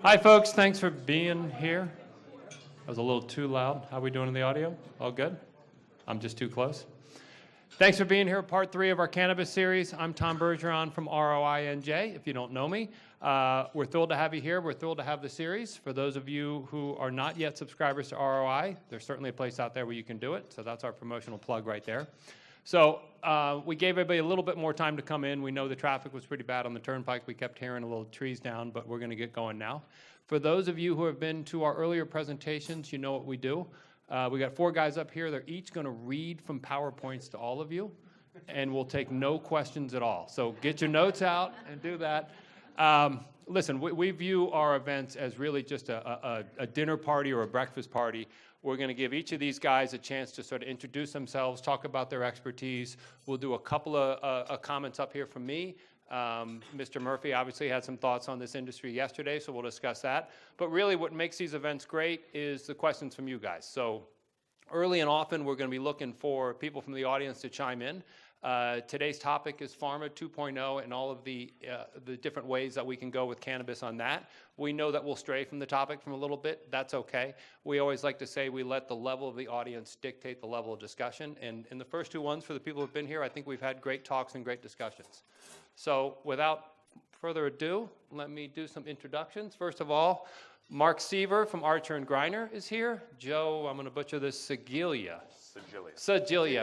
Hi, folks. Thanks for being here. That was a little too loud. How are we doing in the audio? All good? I'm just too close. Thanks for being here, part 3 of our cannabis series. I'm Tom Bergeron from ROI-NJ, if you don't know me. We're thrilled to have you here. We're thrilled to have the series. For those of you who are not yet subscribers to ROI, there's certainly a place out there where you can do it, so that's our promotional plug right there. So we gave everybody a little bit more time to come in. We know the traffic was pretty bad on the turnpike. We kept hearing a little trees down, but we're going to get going now. For those of you who have been to our earlier presentations, you know what we do. We got 4 guys up here. They're each going to read from PowerPoints to all of you, and we'll take no questions at all. So get your notes out and do that. Listen, we view our events as really just a dinner party or a breakfast party. We're going to give each of these guys a chance to sort of introduce themselves, talk about their expertise. We'll do a couple of comments up here from me. Mr. Murphy obviously had some thoughts on this industry yesterday, so we'll discuss that. But really what makes these events great is the questions from you guys. So early and often we're going to be looking for people from the audience to chime in. Today's topic is Pharma 2.0 and all of the different ways that we can go with cannabis on that. We know that we'll stray from the topic from a little bit. That's okay. We always like to say we let the level of the audience dictate the level of discussion. And in the first 2 ones, for the people who have been here, I think we've had great talks and great discussions. So without further ado, let me do some introductions. First of all, Mark Seaver from Archer & Griner is here. Joe, I'm going to butcher this, Sagilia.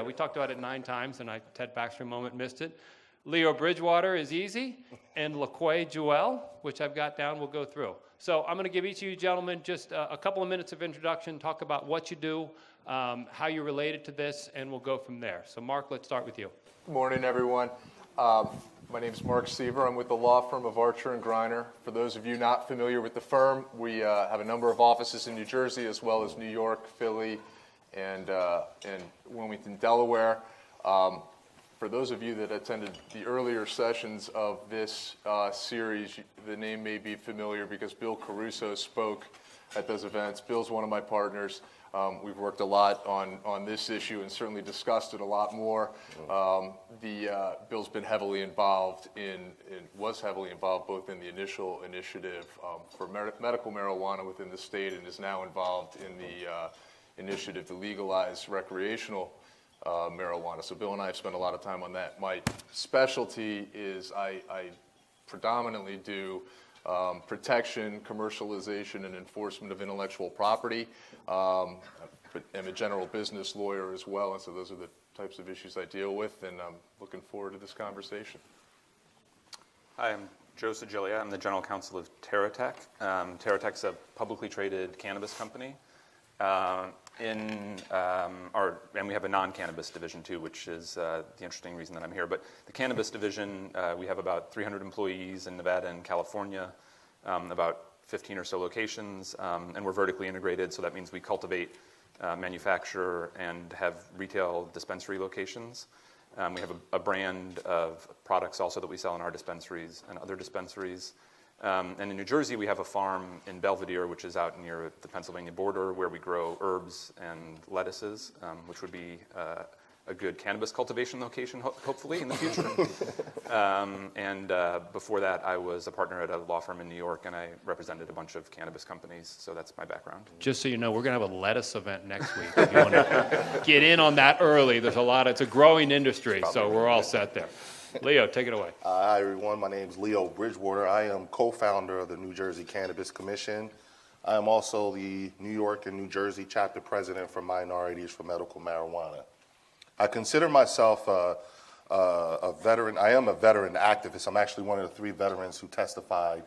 We talked about it 9 times, and Ted Baxter a moment missed it. Leo Bridgewater is easy, and LaQuay Jewell, which I've got down, we'll go through. So I'm going to give each of you gentlemen just a couple of minutes of introduction, talk about what you do, how you're related to this, and we'll go from there. So Mark, let's start with you. Good morning, everyone. My name is Mark Seaver. I'm with the law firm of Archer & Griner. For those of you not familiar with the firm, we have a number of offices in New Jersey as well as New York, Philly, and Wilmington, Delaware. For those of you that attended the earlier sessions of this series, the name may be familiar because Bill Caruso spoke at those events. Bill's one of my partners. We've worked a lot on this issue and certainly discussed it a lot more. Bill's been heavily involved was heavily involved both in the initial initiative for medical marijuana within the state and is now involved in the initiative to legalize recreational marijuana. So Bill and I have spent a lot of time on that. My specialty is I predominantly do protection, commercialization, and enforcement of intellectual property. I'm a general business lawyer as well, and so those are the types of issues I deal with, and I'm looking forward to this conversation. Hi, I'm Joe Sagilia. I'm the general counsel of TerraTech. TerraTech's a publicly traded cannabis company. And we have a non-cannabis division too, which is the interesting reason that I'm here. But the cannabis division, we have about 300 employees in Nevada and California, about 15 or so locations, and we're vertically integrated, so that means we cultivate, manufacture, and have retail dispensary locations. We have a brand of products also that we sell in our dispensaries and other dispensaries. And in New Jersey, we have a farm in Belvedere, which is out near the Pennsylvania border, where we grow herbs and lettuces, which would be a good cannabis cultivation location, hopefully, in the future. And before that, I was a partner at a law firm in New York, and I represented a bunch of cannabis companies, so that's my background. Just so you know, we're going to have a lettuce event next week. If you want to get in on that early, it's a growing industry, so we're all set there. Leo, take it away. Hi, everyone. My name is Leo Bridgewater. I am co-founder of the New Jersey Cannabis Commission. I am also the New York and New Jersey chapter president for Minorities for Medical Marijuana. I consider myself a veteran. I am a veteran activist. I'm actually one of the 3 veterans who testified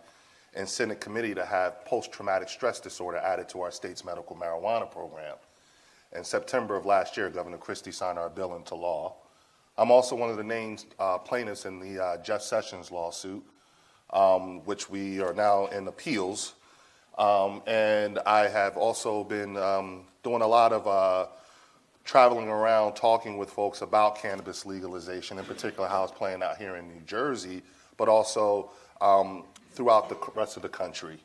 in Senate committee to have post-traumatic stress disorder added to our state's medical marijuana program. In September of last year, Governor Christie signed our bill into law. I'm also one of the named plaintiffs in the Jeff Sessions lawsuit, which we are now in appeals. And I have also been doing a lot of traveling around talking with folks about cannabis legalization, in particular how it's playing out here in New Jersey, but also throughout the rest of the country.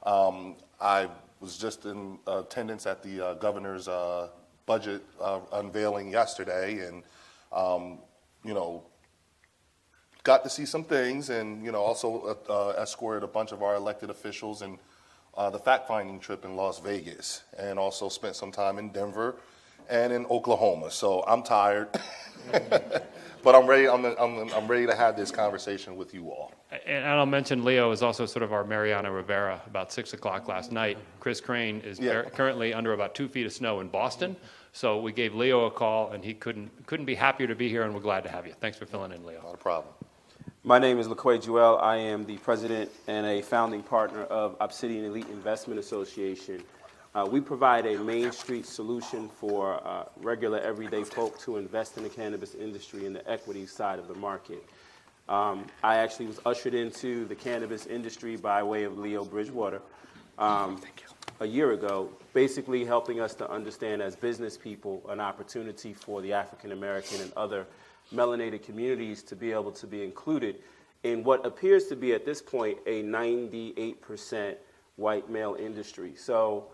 I was just in attendance at the governor's budget unveiling yesterday, and got to see some things, and also escorted a bunch of our elected officials and the fact-finding trip in Las Vegas, and also spent some time in Denver and in Oklahoma. So I'm tired, but I'm ready. I'm ready to have this conversation with you all. And I'll mention Leo is also sort of our Mariano Rivera. About 6 o'clock last night, Chris Crane is currently under about 2 feet of snow in Boston. So we gave Leo a call, and he couldn't be happier to be here, and we're glad to have you. Thanks for filling in, Leo. Not a problem. My name is LaQuay Jewell. I am the president and a founding partner of Obsidian Elite Investment Association. We provide a Main Street solution for regular, everyday folk to invest in the cannabis industry and the equity side of the market. I actually was ushered into the cannabis industry by way of Leo Bridgewater a year ago, basically helping us to understand as business people an opportunity for the African American and other melanated communities to be able to be included in what appears to be at this point a 98% white male industry. So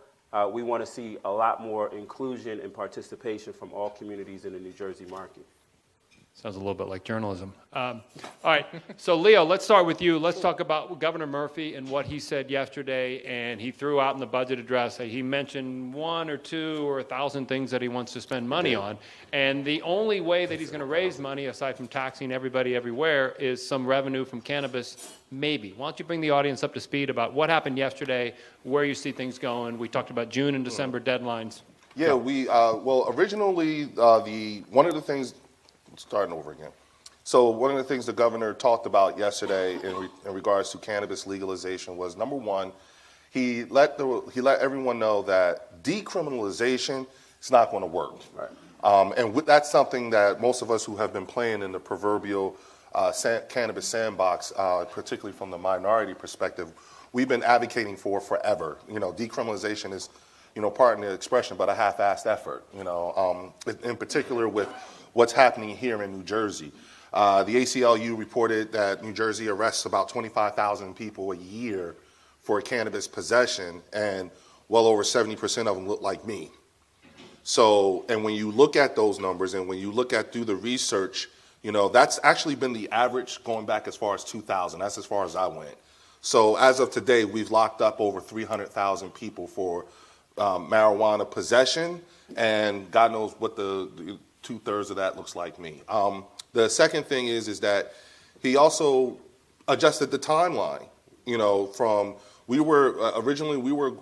we want to see a lot more inclusion and participation from all communities in the New Jersey market. Sounds a little bit like journalism. All right, so Leo, let's start with you. Let's talk about Governor Murphy and what he said yesterday, and he threw out in the budget address, he mentioned 1 or 2 or 1,000 things that he wants to spend money on, and the only way that he's going to raise money, aside from taxing everybody everywhere, is some revenue from cannabis, maybe. Why don't you bring the audience up to speed about what happened yesterday, where you see things going. We talked about June and December deadlines. Yeah, well, originally, one of the things, starting over again. So one of the things the governor talked about yesterday in regards to cannabis legalization was, number one, he let everyone know that decriminalization is not going to work. Right. And that's something that most of us who have been playing in the proverbial cannabis sandbox, particularly from the minority perspective, we've been advocating for forever. Decriminalization is, pardon the expression, but a half-assed effort. In particular with what's happening here in New Jersey. The ACLU reported that New Jersey arrests about 25,000 people a year for cannabis possession, and well over 70% of them look like me. So, and when you look at those numbers and when you look at through the research, that's actually been the average going back as far as 2000. That's as far as I went. So as of today, we've locked up over 300,000 people for marijuana possession, and God knows what the 2/3 of that looks like me. The second thing is that he also adjusted the timeline. From originally we were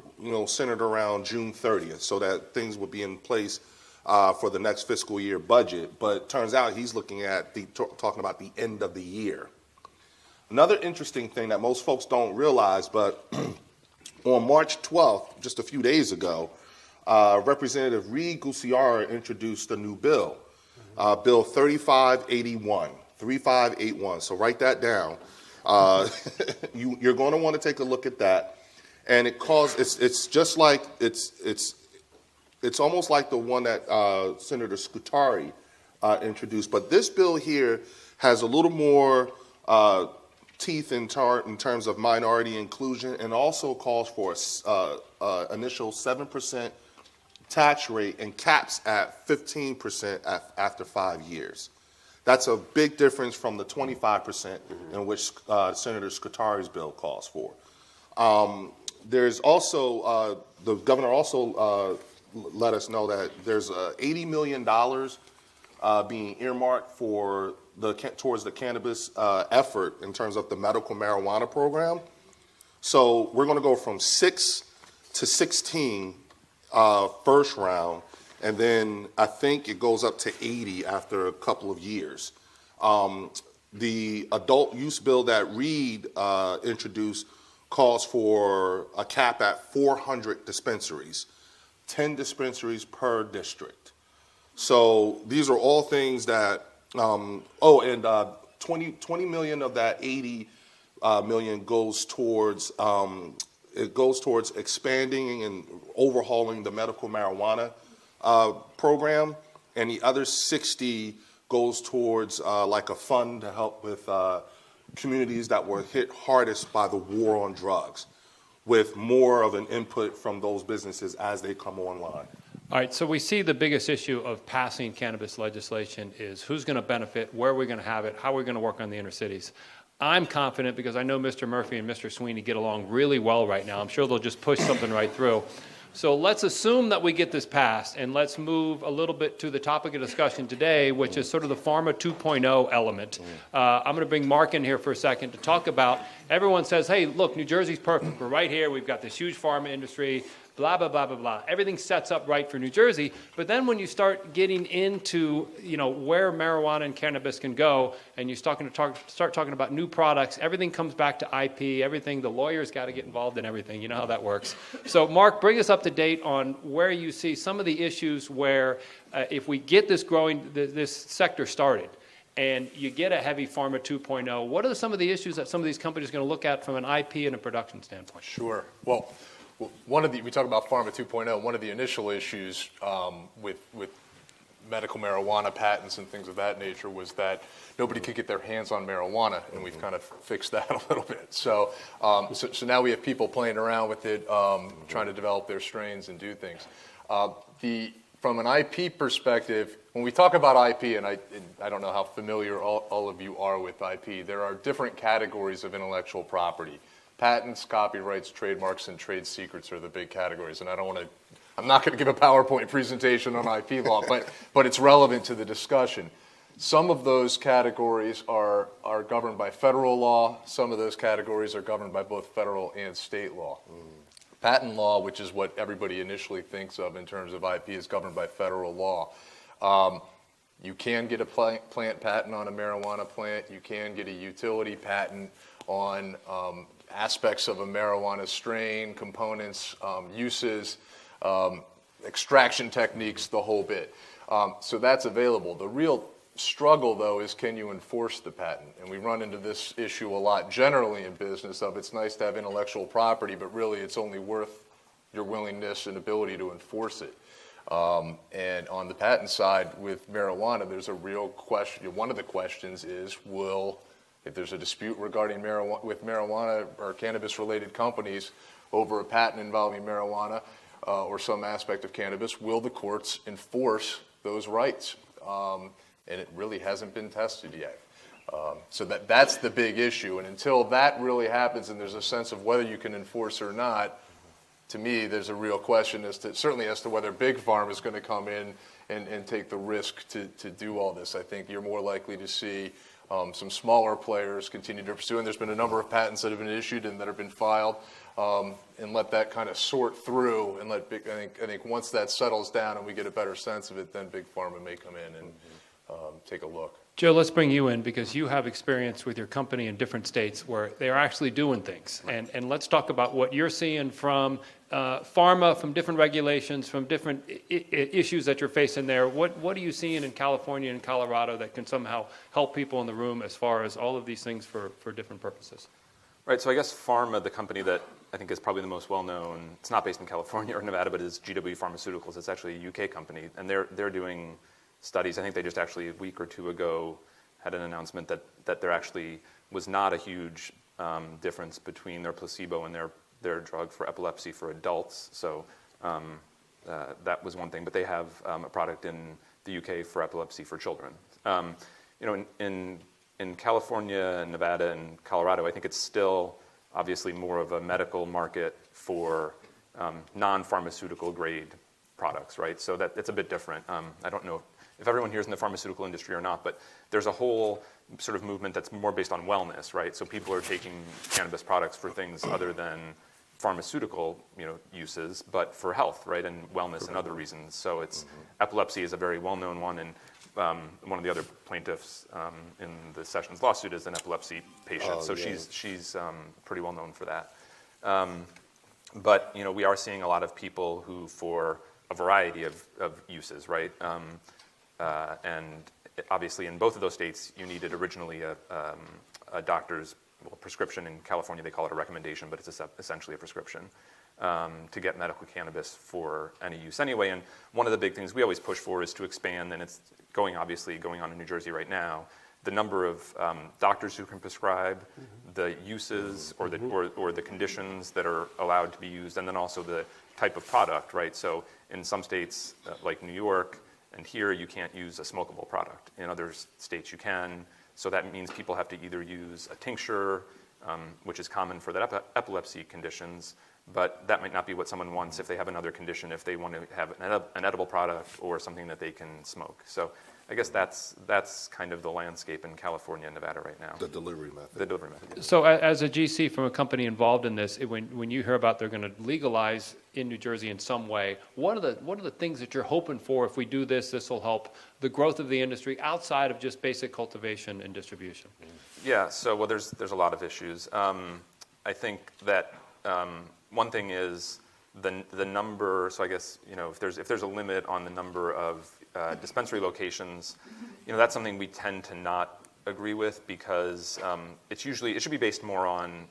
centered around June 30th, so that things would be in place for the next fiscal year budget. But turns out he's looking at talking about the end of the year. Another interesting thing that most folks don't realize, but on March 12th, just a few days ago, Representative Reed Guciara introduced a new bill, Bill 3581, 3581. So write that down. You're going to want to take a look at that, and it's just like it's almost like the one that Senator Scutari introduced, but this bill here has a little more teeth in terms of minority inclusion, and also calls for initial 7% tax rate and caps at 15% after 5 years. That's a big difference from the 25% in which Senator Scutari's bill calls for. There's also, the governor also let us know that there's $80 million being earmarked for towards the cannabis effort in terms of the medical marijuana program. So we're going to go from 6 to 16 first round, and then I think it goes up to 80 after a couple of years. The adult use bill that Reed introduced calls for a cap at 400 dispensaries, 10 dispensaries per district. So these are all things that, 20 million of that 80 million goes towards expanding and overhauling the medical marijuana program, and the other 60 goes towards like a fund to help with communities that were hit hardest by the war on drugs, with more of an input from those businesses as they come online. All right, so we see the biggest issue of passing cannabis legislation is who's going to benefit, where are we going to have it, how are we going to work on the inner cities. I'm confident because I know Mr. Murphy and Mr. Sweeney get along really well right now. I'm sure they'll just push something right through. So let's assume that we get this passed, and let's move a little bit to the topic of discussion today, which is sort of the Pharma 2.0 element. I'm going to bring Mark in here for a second to talk about, everyone says, hey, look, New Jersey's perfect. We're right here. We've got this huge pharma industry, blah, blah, blah, blah, blah. Everything sets up right for New Jersey. But then when you start getting into, where marijuana and cannabis can go, and you start talking about new products, everything comes back to IP, everything, the lawyers got to get involved in everything. You know how that works. So Mark, bring us up to date on where you see some of the issues where if we get this this sector started, and you get a heavy Pharma 2.0, what are some of the issues that some of these companies are going to look at from an IP and a production standpoint? Sure. Well, we talk about Pharma 2.0, one of the initial issues with medical marijuana patents and things of that nature was that nobody could get their hands on marijuana, and we've kind of fixed that a little bit. So now we have people playing around with it, trying to develop their strains and do things. From an IP perspective, when we talk about IP, and I don't know how familiar all of you are with IP, there are different categories of intellectual property. Patents, copyrights, trademarks, and trade secrets are the big categories. And I'm not going to give a PowerPoint presentation on IP law, but it's relevant to the discussion. Some of those categories are governed by federal law. Some of those categories are governed by both federal and state law. Patent law, which is what everybody initially thinks of in terms of IP, is governed by federal law. You can get a plant patent on a marijuana plant. You can get a utility patent on aspects of a marijuana strain, components, uses, extraction techniques, the whole bit. So that's available. The real struggle, though, is can you enforce the patent? And we run into this issue a lot generally in business of it's nice to have intellectual property, but really it's only worth your willingness and ability to enforce it. And on the patent side with marijuana, there's a real question. One of the questions is, if there's a dispute regarding marijuana or cannabis-related companies over a patent involving marijuana or some aspect of cannabis, will the courts enforce those rights? And it really hasn't been tested yet. So that's the big issue. And until that really happens and there's a sense of whether you can enforce or not, to me, there's a real question certainly as to whether Big Pharma is going to come in and take the risk to do all this. I think you're more likely to see some smaller players continue to pursue, and there's been a number of patents that have been issued and that have been filed, and let that kind of sort through, and I think once that settles down and we get a better sense of it, then Big Pharma may come in and take a look. Joe, let's bring you in because you have experience with your company in different states where they're actually doing things. And let's talk about what you're seeing from pharma, from different regulations, from different issues that you're facing there. What are you seeing in California and Colorado that can somehow help people in the room as far as all of these things for different purposes? Right, so I guess Pharma, the company that I think is probably the most well-known, it's not based in California or Nevada, but is GW Pharmaceuticals. It's actually a UK company, and they're doing studies. I think they just actually a week or two ago had an announcement that there actually was not a huge difference between their placebo and their drug for epilepsy for adults. So that was one thing. But they have a product in the UK for epilepsy for children. In California, and Nevada, and Colorado, I think it's still obviously more of a medical market for non-pharmaceutical grade products, right? So it's a bit different. I don't know if everyone here is in the pharmaceutical industry or not, but there's a whole sort of movement that's more based on wellness, right? So people are taking cannabis products for things other than pharmaceutical, uses, but for health, right, and wellness and other reasons. So epilepsy is a very well-known one, and one of the other plaintiffs in the Sessions lawsuit is an epilepsy patient. She's pretty well known for that. But we are seeing a lot of people who, for a variety of uses, right? And obviously, in both of those states, you needed originally a doctor's prescription. In California, they call it a recommendation, but it's essentially a prescription to get medical cannabis for any use anyway. And one of the big things we always push for is to expand, and it's going on in New Jersey right now, the number of doctors who can prescribe, the uses or the conditions that are allowed to be used, and then also the type of product, right? So in some states, like New York, and here you can't use a smokable product. In other states you can. So that means people have to either use a tincture, which is common for the epilepsy conditions, but that might not be what someone wants if they have another condition, if they want to have an edible product or something that they can smoke. So I guess that's kind of the landscape in California and Nevada right now. The delivery method. The delivery method. So as a GC from a company involved in this, when you hear about they're going to legalize in New Jersey in some way, what are the things that you're hoping for? If we do this, this will help the growth of the industry outside of just basic cultivation and distribution. Yeah. So well, there's a lot of issues. I think that one thing is the number. So I guess if there's a limit on the number of dispensary locations, that's something we tend to not agree with because it should be based more on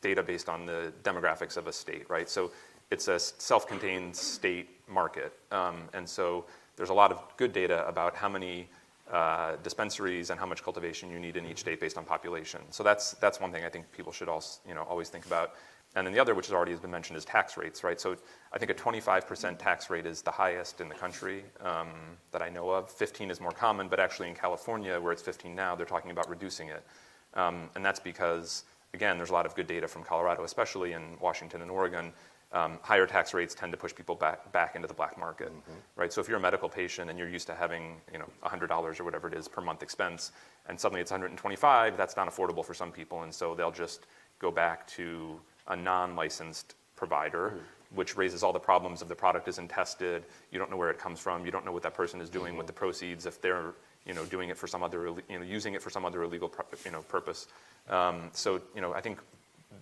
data based on the demographics of a state, right? So it's a self-contained state market, and so there's a lot of good data about how many dispensaries and how much cultivation you need in each state based on population. So that's one thing I think people should also always think about. And then the other, which already has been mentioned, is tax rates, right? So I think a 25% tax rate is the highest in the country that I know of. 15 is more common, but actually in California, where it's 15 now, they're talking about reducing it. And that's because, again, there's a lot of good data from Colorado, especially in Washington and Oregon. Higher tax rates tend to push people back into the black market, right? So if you're a medical patient and you're used to having $100 or whatever it is per month expense, and suddenly it's $125, that's not affordable for some people, and so they'll just go back to a non-licensed provider, which raises all the problems of the product isn't tested, you don't know where it comes from, you don't know what that person is doing with the proceeds, if they're doing it for some other, using it for some other illegal purpose. So I think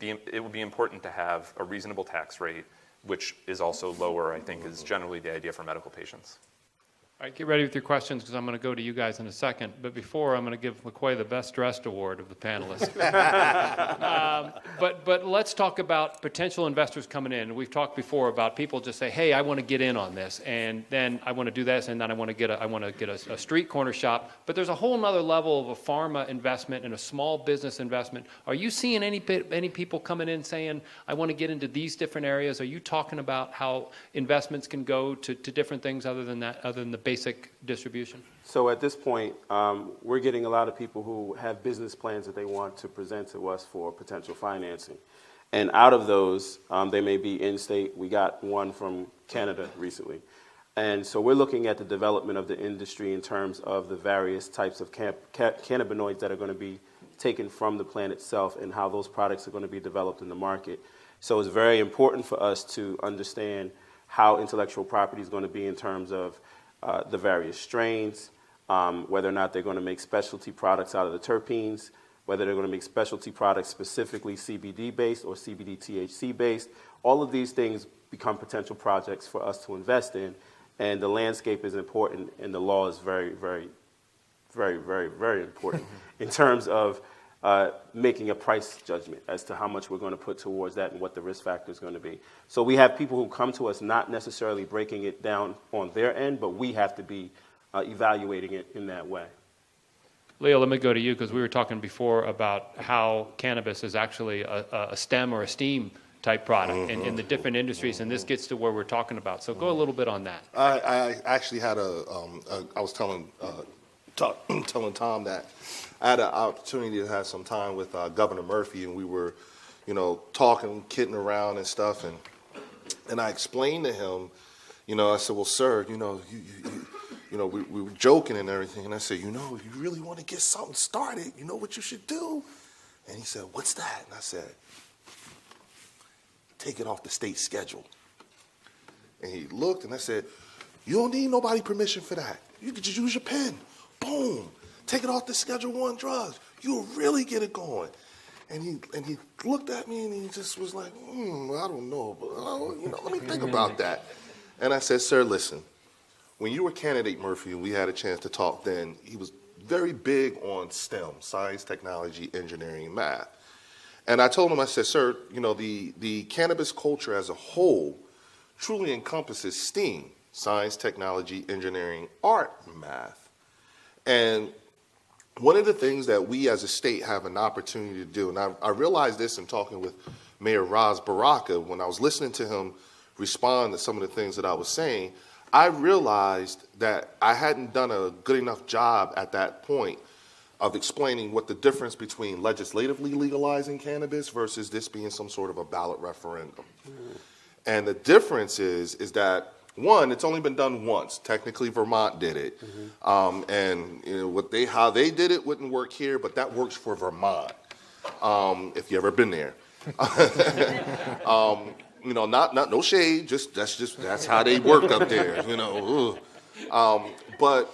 it would be important to have a reasonable tax rate, which is also lower, I think, is generally the idea for medical patients. All right, get ready with your questions because I'm going to go to you guys in a second. But before, I'm going to give McQuay the Best Dressed Award of the panelists. But let's talk about potential investors coming in. We've talked before about people just say, "Hey, I want to get in on this, and then I want to do this, and then I want to get a street corner shop." But there's a whole other level of a pharma investment and a small business investment. Are you seeing any people coming in saying, "I want to get into these different areas"? Are you talking about how investments can go to different things other than the basic distribution? So at this point, we're getting a lot of people who have business plans that they want to present to us for potential financing. And out of those, they may be in-state. We got one from Canada recently. And so we're looking at the development of the industry in terms of the various types of cannabinoids that are going to be taken from the plant itself and how those products are going to be developed in the market. So it's very important for us to understand how intellectual property is going to be in terms of the various strains, whether or not they're going to make specialty products out of the terpenes, whether they're going to make specialty products specifically CBD-based or CBD-THC-based. All of these things become potential projects for us to invest in, and the landscape is important, and the law is very, very, very, very, very important in terms of making a price judgment as to how much we're going to put towards that and what the risk factor is going to be. So we have people who come to us not necessarily breaking it down on their end, but we have to be evaluating it in that way. Leo, let me go to you because we were talking before about how cannabis is actually a STEM or a STEAM type product in the different industries, and this gets to where we're talking about. So go a little bit on that. I actually had I was telling Tom that I had an opportunity to have some time with Governor Murphy, and we were, talking, kidding around and stuff, and I explained to him, I said, well, sir, we were joking and everything, and I said, if you really want to get something started, you know what you should do? And he said, what's that? And I said, take it off the state schedule. And he looked, and I said, you don't need nobody permission for that. You could just use your pen. Boom. Take it off the Schedule 1 drugs. You'll really get it going. And he looked at me, and he just was like, I don't know, but let me think about that. And I said, sir, listen, when you were candidate Murphy and we had a chance to talk then, he was very big on STEM, science, technology, engineering, math. And I told him, I said, sir, the cannabis culture as a whole truly encompasses STEAM, science, technology, engineering, art, math. And one of the things that we as a state have an opportunity to do, and I realized this in talking with Mayor Ras Baraka, when I was listening to him respond to some of the things that I was saying, I realized that I hadn't done a good enough job at that point of explaining what the difference between legislatively legalizing cannabis versus this being some sort of a ballot referendum. And the difference is that, one, it's only been done once. Technically, Vermont did it. And how they did it wouldn't work here, but that works for Vermont, if you've ever been there. Not no shade, that's how they work up there, But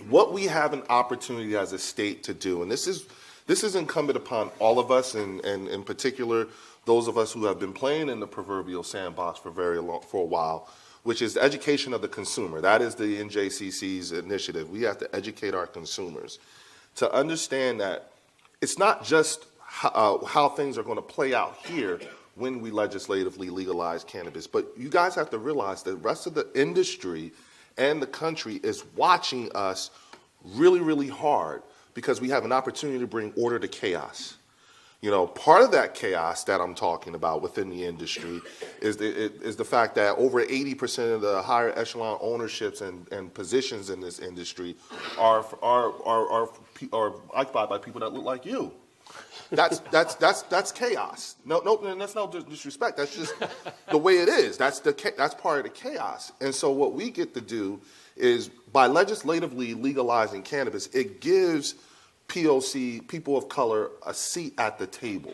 what we have an opportunity as a state to do, and this is incumbent upon all of us, and in particular those of us who have been playing in the proverbial sandbox for a while, which is the education of the consumer. That is the NJCC's initiative. We have to educate our consumers to understand that it's not just how things are going to play out here when we legislatively legalize cannabis, but you guys have to realize that the rest of the industry and the country is watching us really, really hard because we have an opportunity to bring order to chaos. Part of that chaos that I'm talking about within the industry is the fact that over 80% of the higher echelon ownerships and positions in this industry are occupied by people that look like you. That's chaos. No, that's no disrespect. That's just the way it is. That's part of the chaos. And so what we get to do is by legislatively legalizing cannabis, it gives POC, people of color, a seat at the table.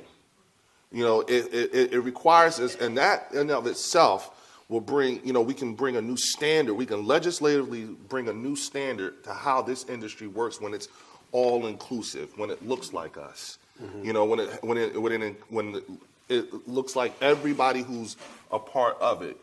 It requires us, and that in and of itself will bring, we can bring a new standard. We can legislatively bring a new standard to how this industry works when it's all inclusive, when it looks like us. When it looks like everybody who's a part of it.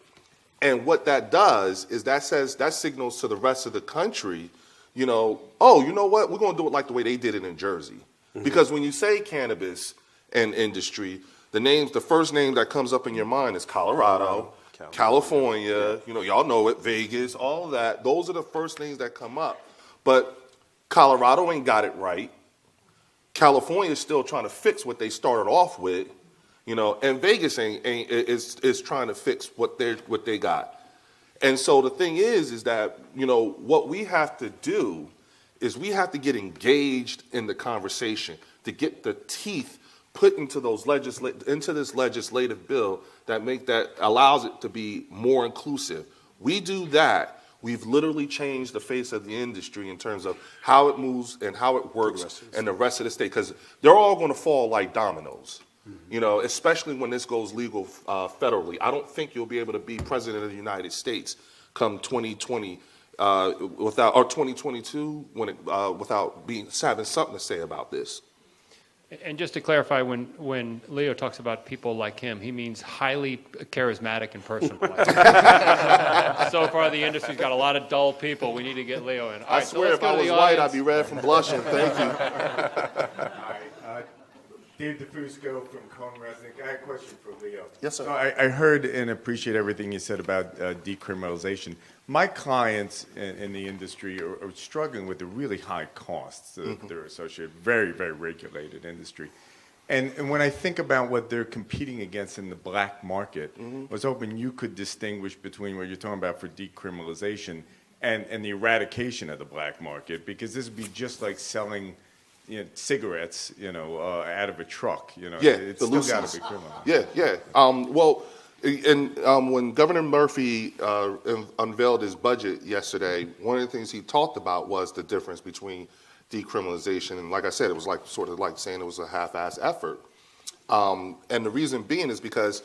And what that does is that signals to the rest of the country, you know what, we're going to do it like the way they did it in Jersey. Because when you say cannabis and industry, the first name that comes up in your mind is Colorado, California, y'all know it, Vegas, all of that. Those are the first things that come up. But Colorado ain't got it right. California is still trying to fix what they started off with, and Vegas is trying to fix what they got. And so the thing is that, what we have to do is we have to get engaged in the conversation to get the teeth put into this legislative bill that allows it to be more inclusive. We do that, we've literally changed the face of the industry in terms of how it moves and how it works and the rest of the state, because they're all going to fall like dominoes. Especially when this goes legal federally. I don't think you'll be able to be president of the United States come 2020 or 2022 without having something to say about this. And just to clarify, when Leo talks about people like him, he means highly charismatic and personable. So far, the industry's got a lot of dull people. We need to get Leo in. All I right, swear, if I was white, I'd be red from blushing. Thank you. Dave DeFusco from Cone Resnick. I have a question for Leo. Yes, sir. So I heard and appreciate everything you said about decriminalization. My clients in the industry are struggling with the really high costs that are associated, very, very regulated industry. And when I think about what they're competing against in the black market, I was hoping you could distinguish between what you're talking about for decriminalization and the eradication of the black market, because this would be just like selling cigarettes, out of a truck. Yeah, it's still got to be criminal. Yeah. When Governor Murphy unveiled his budget yesterday, one of the things he talked about was the difference between decriminalization and, like I said, it was sort of like saying it was a half-ass effort. And the reason being is because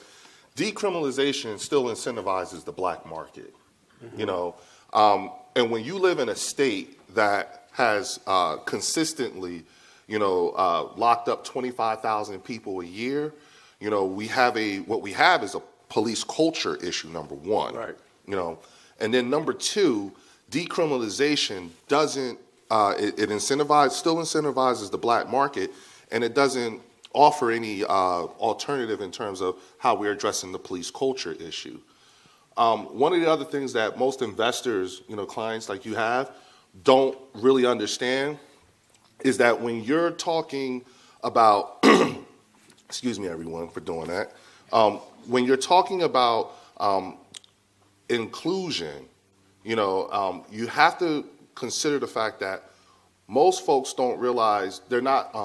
decriminalization still incentivizes the black market. And when you live in a state that has consistently locked up 25,000 people a year, what we have is a police culture issue, number one. Right. And then number two, decriminalization doesn't, it still incentivizes the black market, and it doesn't offer any alternative in terms of how we're addressing the police culture issue. One of the other things that most investors, clients like you have, don't really understand is that when you're talking about, excuse me everyone for doing that, when you're talking about inclusion, you have to consider the fact that most folks don't realize they're not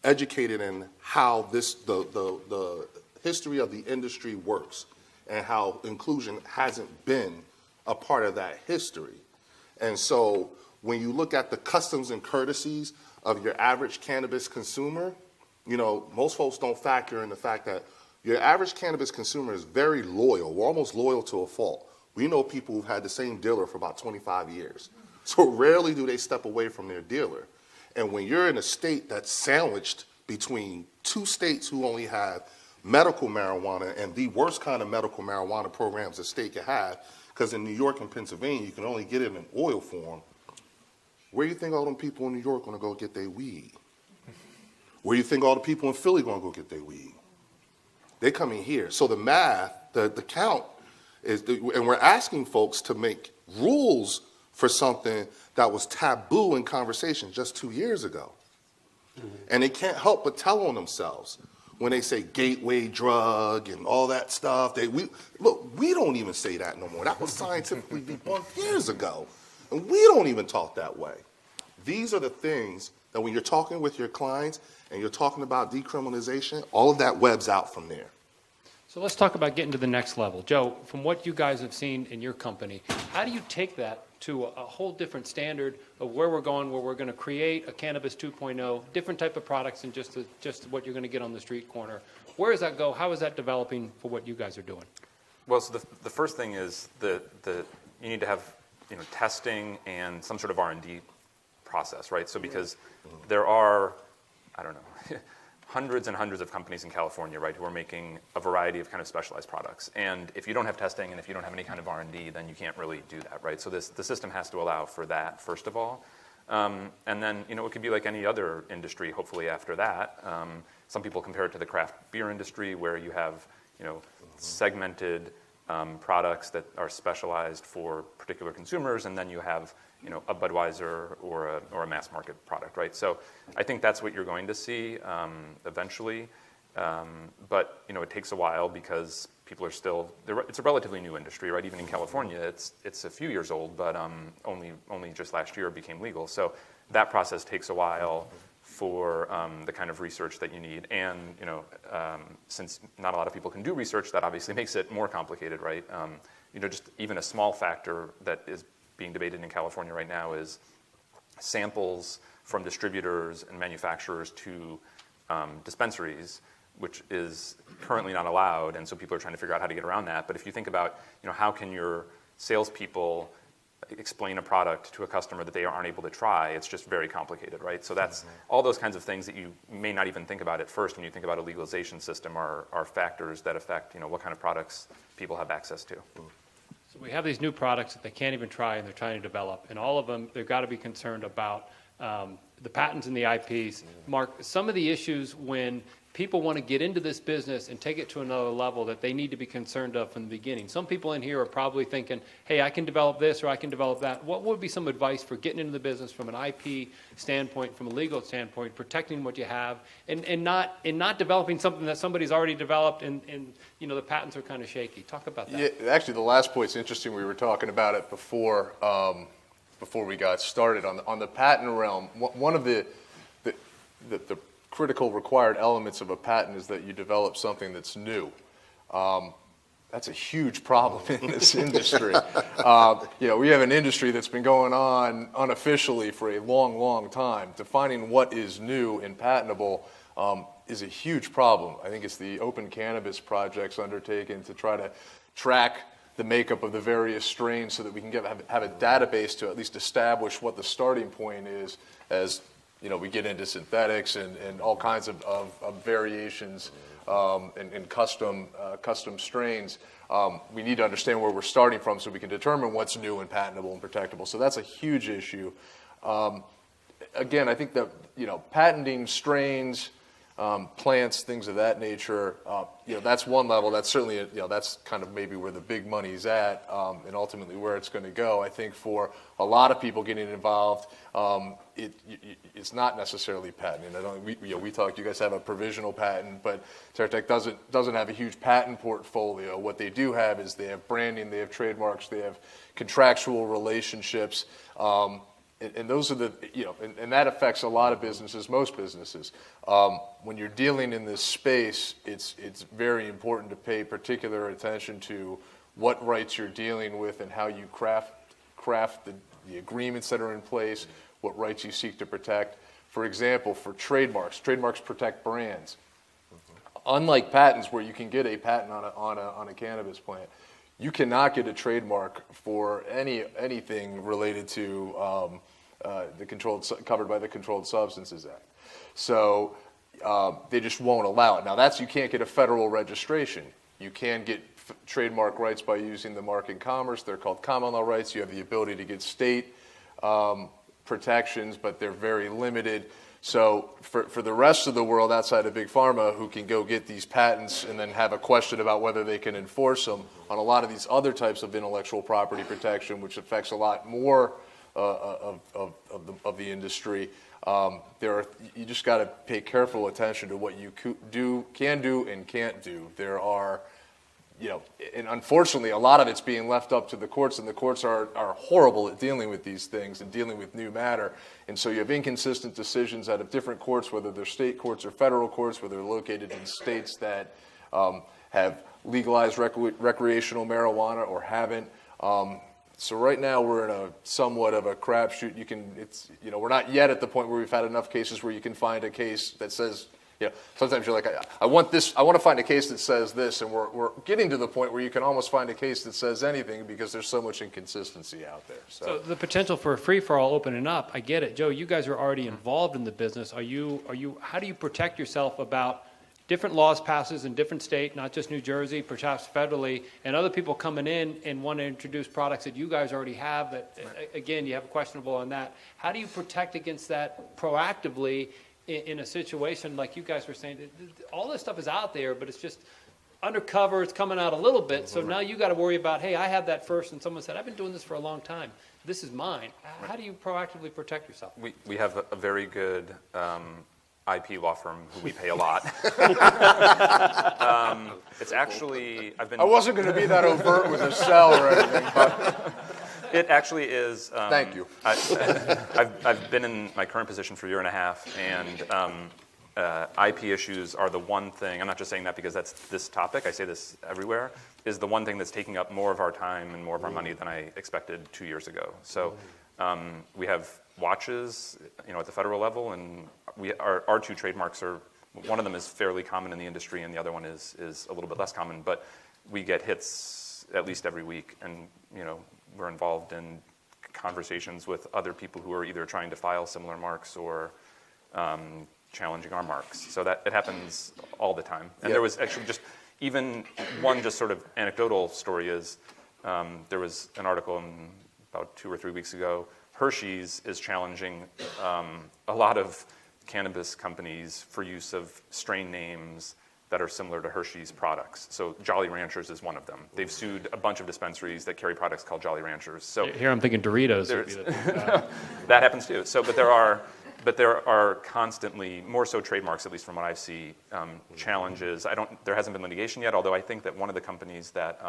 educated in how the history of the industry works and how inclusion hasn't been a part of that history. And so when you look at the customs and courtesies of your average cannabis consumer, most folks don't factor in the fact that your average cannabis consumer is very loyal. We're almost loyal to a fault. We know people who've had the same dealer for about 25 years. So rarely do they step away from their dealer. And when you're in a state that's sandwiched between two states who only have medical marijuana and the worst kind of medical marijuana programs a state can have, because in New York and Pennsylvania, you can only get it in oil form, where do you think all them people in New York are going to go get their weed? Where do you think all the people in Philly are going to go get their weed? They come in here. So the math, the count, and we're asking folks to make rules for something that was taboo in conversation just 2 years ago. Mm-hmm. And they can't help but tell on themselves when they say gateway drug and all that stuff. We don't even say that no more. That was scientifically debunked years ago. And we don't even talk that way. These are the things that when you're talking with your clients and you're talking about decriminalization, all of that webs out from there. So let's talk about getting to the next level. Joe, from what you guys have seen in your company, how do you take that to a whole different standard of where we're going, where we're going to create a Cannabis 2.0, different type of products than just what you're going to get on the street corner? Where does that go? How is that developing for what you guys are doing? Well, so the first thing is you need to have testing and some sort of R&D process, right? So because there are, I don't know, hundreds and hundreds of companies in California, right, who are making a variety of kind of specialized products. And if you don't have testing and if you don't have any kind of R&D, then you can't really do that, right? So the system has to allow for that, first of all. And then, it could be like any other industry, hopefully after that. Some people compare it to the craft beer industry where you have, segmented products that are specialized for particular consumers, and then you have a Budweiser or a mass market product, right? So I think that's what you're going to see eventually, but it takes a while because people are still. It's a relatively new industry, right? Even in California, it's a few years old, but only just last year it became legal. So that process takes a while for the kind of research that you need, and since not a lot of people can do research, that obviously makes it more complicated, right? Just even a small factor that is being debated in California right now is samples from distributors and manufacturers to dispensaries, which is currently not allowed, and so people are trying to figure out how to get around that. But if you think about, how can your salespeople explain a product to a customer that they aren't able to try, it's just very complicated, right? So that's all those kinds of things that you may not even think about at first when you think about a legalization system are factors that affect, what kind of products people have access to. So we have these new products that they can't even try and they're trying to develop, and all of them, they've got to be concerned about the patents and the IPs. Mark, some of the issues when people want to get into this business and take it to another level that they need to be concerned of from the beginning. Some people in here are probably thinking, hey, I can develop this or I can develop that. What would be some advice for getting into the business from an IP standpoint, from a legal standpoint, protecting what you have, and not developing something that somebody's already developed and the patents are kind of shaky? Talk about that. Yeah, actually, the last point's interesting. We were talking about it before we got started on the patent realm. One of the critical required elements of a patent is that you develop something that's new. That's a huge problem in this industry. We have an industry that's been going on unofficially for a long, long time. Defining what is new and patentable is a huge problem. I think it's the Open Cannabis Project's undertaken to try to track the makeup of the various strains so that we can have a database to at least establish what the starting point is as we get into synthetics and all kinds of variations and custom strains. We need to understand where we're starting from so we can determine what's new and patentable and protectable. So that's a huge issue. Again, I think that patenting strains, plants, things of that nature, that's one level. That's certainly that's kind of maybe where the big money's at, and ultimately where it's going to go. I think for a lot of people getting involved, it's not necessarily patenting. We talked. You guys have a provisional patent, but TerraTech doesn't have a huge patent portfolio. What they do have is they have branding, they have trademarks, they have contractual relationships. and those are the, and that affects a lot of businesses, most businesses. When you're dealing in this space, it's very important to pay particular attention to what rights you're dealing with and how you craft the agreements that are in place, what rights you seek to protect. For example, for trademarks protect brands. Unlike patents, where you can get a patent on a cannabis plant, you cannot get a trademark for anything related to covered by the Controlled Substances Act. So they just won't allow it. Now you can't get a federal registration. You can get trademark rights by using the mark in commerce. They're called common law rights. You have the ability to get state protections, but they're very limited. So for the rest of the world outside of Big Pharma, who can go get these patents and then have a question about whether they can enforce them on a lot of these other types of intellectual property protection, which affects a lot more of the industry, you just got to pay careful attention to what you can do and can't do. There are, and unfortunately, a lot of it's being left up to the courts, and the courts are horrible at dealing with these things and dealing with new matter. And so you have inconsistent decisions out of different courts, whether they're state courts or federal courts, whether they're located in states that have legalized recreational marijuana or haven't. So right now we're in a somewhat of a crapshoot. We're not yet at the point where we've had enough cases where you can find a case that says, sometimes you're like, I want to find a case that says this, and we're getting to the point where you can almost find a case that says anything because there's so much inconsistency out there. So the potential for a free-for-all opening up, I get it. Joe, you guys are already involved in the business. How do you protect yourself about different laws passes in different states, not just New Jersey, perhaps federally, and other people coming in and want to introduce products that you guys already have that, again, you have a questionable on that. How do you protect against that proactively in a situation like you guys were saying? All this stuff is out there, but it's just undercover, it's coming out a little bit, so now you got to worry about, hey, I have that first, and someone said, I've been doing this for a long time. This is mine. How do you proactively protect yourself? We have a very good IP law firm who we pay a lot. It's actually, I wasn't going to be that overt with a sell or anything, but it actually is. Thank you. I've been in my current position for a year and a half, and IP issues are the one thing, I'm not just saying that because that's this topic, I say this everywhere, is the one thing that's taking up more of our time and more of our money than I expected 2 years ago. So we have watches, at the federal level, and our two trademarks are, one of them is fairly common in the industry and the other one is a little bit less common, but we get hits at least every week, and we're involved in conversations with other people who are either trying to file similar marks or challenging our marks. So that it happens all the time. And there was actually just even one just sort of anecdotal story is there was an article about 2 or 3 weeks ago. Hershey's is challenging a lot of cannabis companies for use of strain names that are similar to Hershey's products. So Jolly Ranchers is one of them. They've sued a bunch of dispensaries that carry products called Jolly Ranchers. So here I'm thinking Doritos. That happens too. So, but there are constantly, more so trademarks, at least from what I see, challenges. There hasn't been litigation yet, although I think that one of the companies that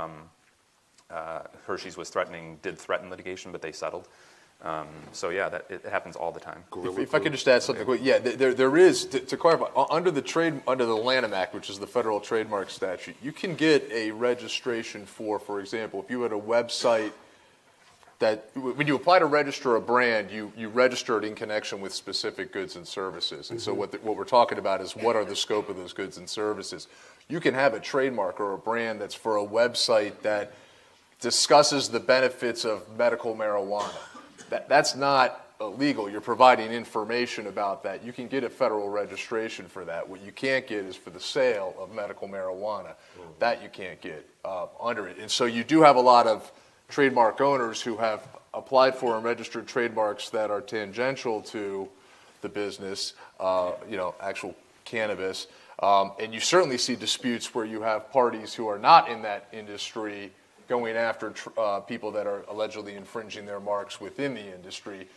Hershey's was threatening did threaten litigation, but they settled. So yeah, it happens all the time. If I could just add something quick, there is, to clarify, under the Lanham Act, which is the federal trademark statute, you can get a registration for example, if you had a website that, when you apply to register a brand, you register it in connection with specific goods and services. And so what we're talking about is what are the scope of those goods and services. You can have a trademark or a brand that's for a website that discusses the benefits of medical marijuana. That's not illegal. You're providing information about that. You can get a federal registration for that. What you can't get is for the sale of medical marijuana. That you can't get under it. And so you do have a lot of trademark owners who have applied for and registered trademarks that are tangential to the business, actual cannabis. And you certainly see disputes where you have parties who are not in that industry going after people that are allegedly infringing their marks within the industry.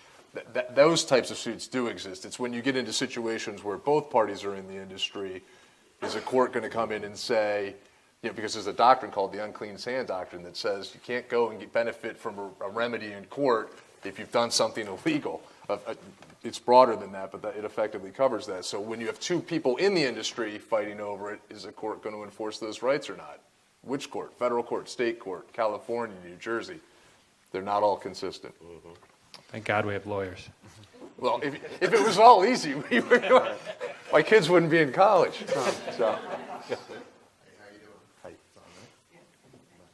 Those types of suits do exist. It's when you get into situations where both parties are in the industry, is a court going to come in and say, because there's a doctrine called the unclean hand doctrine that says you can't go and get benefit from a remedy in court if you've done something illegal. It's broader than that, but it effectively covers that. So when you have two people in the industry fighting over it, is a court going to enforce those rights or not? Which court? Federal court, state court, California, New Jersey. They're not all consistent. Thank God we have lawyers. Well, if it was all easy, my kids wouldn't be in college. So.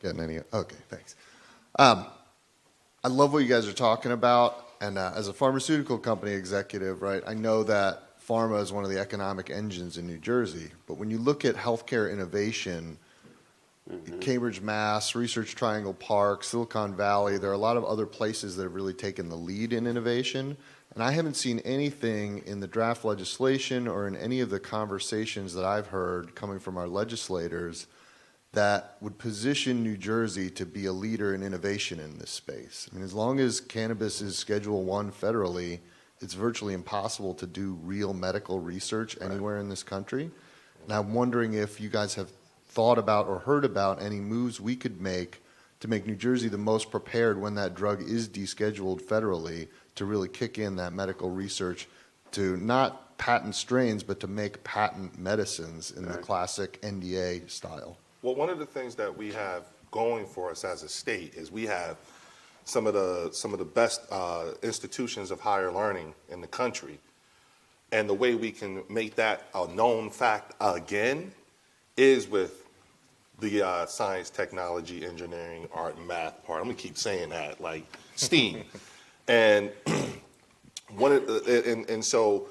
Getting any? Okay, thanks. I love what you guys are talking about, and as a pharmaceutical company executive, right, I know that pharma is one of the economic engines in New Jersey. But when you look at healthcare innovation, Cambridge, Mass, Research Triangle Park, Silicon Valley, there are a lot of other places that have really taken the lead in innovation. And I haven't seen anything in the draft legislation or in any of the conversations that I've heard coming from our legislators that would position New Jersey to be a leader in innovation in this space. I mean, as long as cannabis is Schedule I federally, it's virtually impossible to do real medical research anywhere in this country. And I'm wondering if you guys have thought about or heard about any moves we could make to make New Jersey the most prepared when that drug is descheduled federally to really kick in that medical research to not patent strains, but to make patent medicines in the classic NDA style. Well, one of the things that we have going for us as a state is we have some of the best institutions of higher learning in the country. And the way we can make that a known fact again is with the science, technology, engineering, art, and math part. I'm gonna keep saying that, like STEAM. And so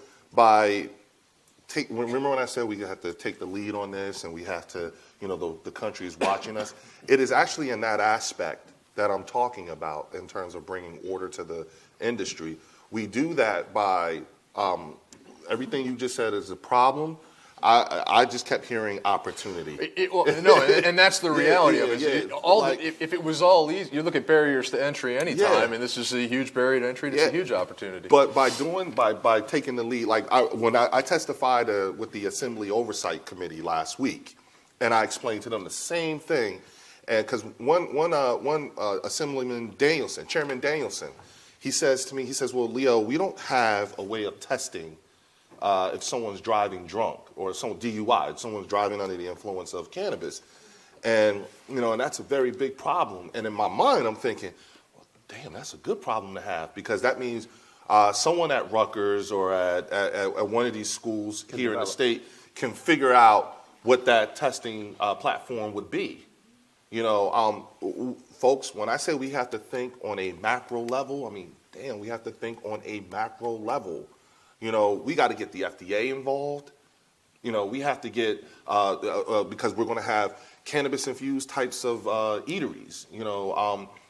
remember when I said we have to take the lead on this and we have to, the country is watching us? It is actually in that aspect that I'm talking about in terms of bringing order to the industry. We do that by, everything you just said is a problem. I just kept hearing opportunity. And that's the reality of it. If it was all easy, you look at barriers to entry anytime, and this is a huge barrier to entry. It's a huge opportunity. But by taking the lead, like when I testified with the Assembly Oversight Committee last week, and I explained to them the same thing, and because one Assemblyman Danielson, Chairman Danielson, he says to me, well, Leo, we don't have a way of testing if someone's driving drunk or DUI, if someone's driving under the influence of cannabis. And, and that's a very big problem. And in my mind, I'm thinking, well, damn, that's a good problem to have, because that means someone at Rutgers or at one of these schools here in the state can figure out what that testing platform would be. Folks, when I say we have to think on a macro level, I mean, damn, we have to think on a macro level. We got to get the FDA involved. We have to get, because we're going to have cannabis-infused types of eateries.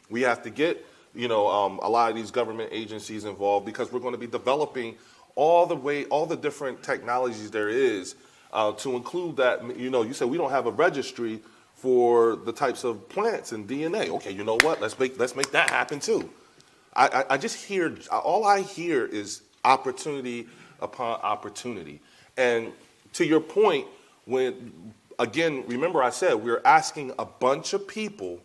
We have to get, a lot of these government agencies involved, because we're going to be developing all the different technologies there is to include that. You said we don't have a registry for the types of plants and DNA. Okay, you know what? Let's make that happen too. I just hear, all I hear is opportunity upon opportunity. And to your point, remember I said we're asking a bunch of people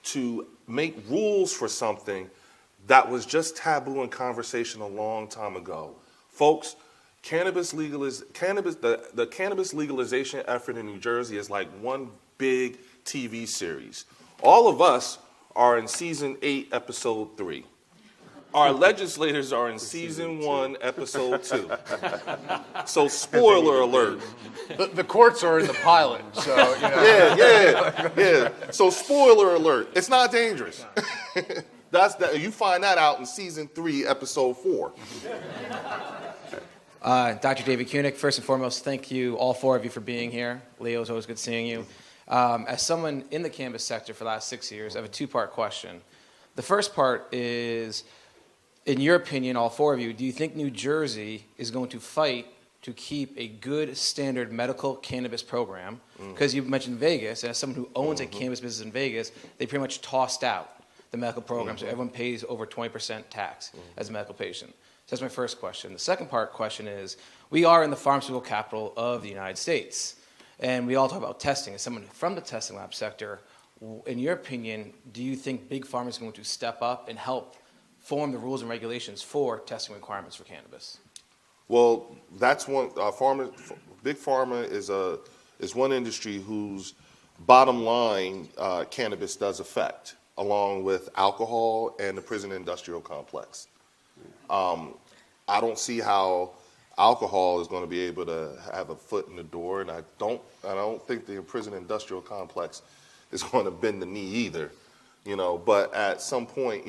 to make rules for something that was just taboo in conversation a long time ago. Folks, the cannabis legalization effort in New Jersey is like one big TV series. All of us are in season 8, episode 3. Our legislators are in season 1, episode 2. So spoiler alert. The courts are in the pilot, so Yeah. So spoiler alert. It's not dangerous. You find that out in season 3, episode 4. Dr. David Koenig, first and foremost, thank you, all 4 of you, for being here. Leo, it's always good seeing you. As someone in the cannabis sector for the last 6 years, I have a 2-part question. The first part is, in your opinion, all 4 of you, do you think New Jersey is going to fight to keep a good standard medical cannabis program? Because you mentioned Vegas, and as someone who owns a cannabis business in Vegas, they pretty much tossed out the medical program, so everyone pays over 20% tax as a medical patient. So that's my first question. The second part question is, we are in the pharmaceutical capital of the United States, and we all talk about testing. As someone from the testing lab sector, in your opinion, do you think Big Pharma is going to step up and help form the rules and regulations for testing requirements for cannabis? Well, that's one. Big pharma is one industry whose bottom line cannabis does affect, along with alcohol and the prison industrial complex. I don't see how alcohol is going to be able to have a foot in the door, and I don't think the prison industrial complex is going to bend the knee either. But at some point,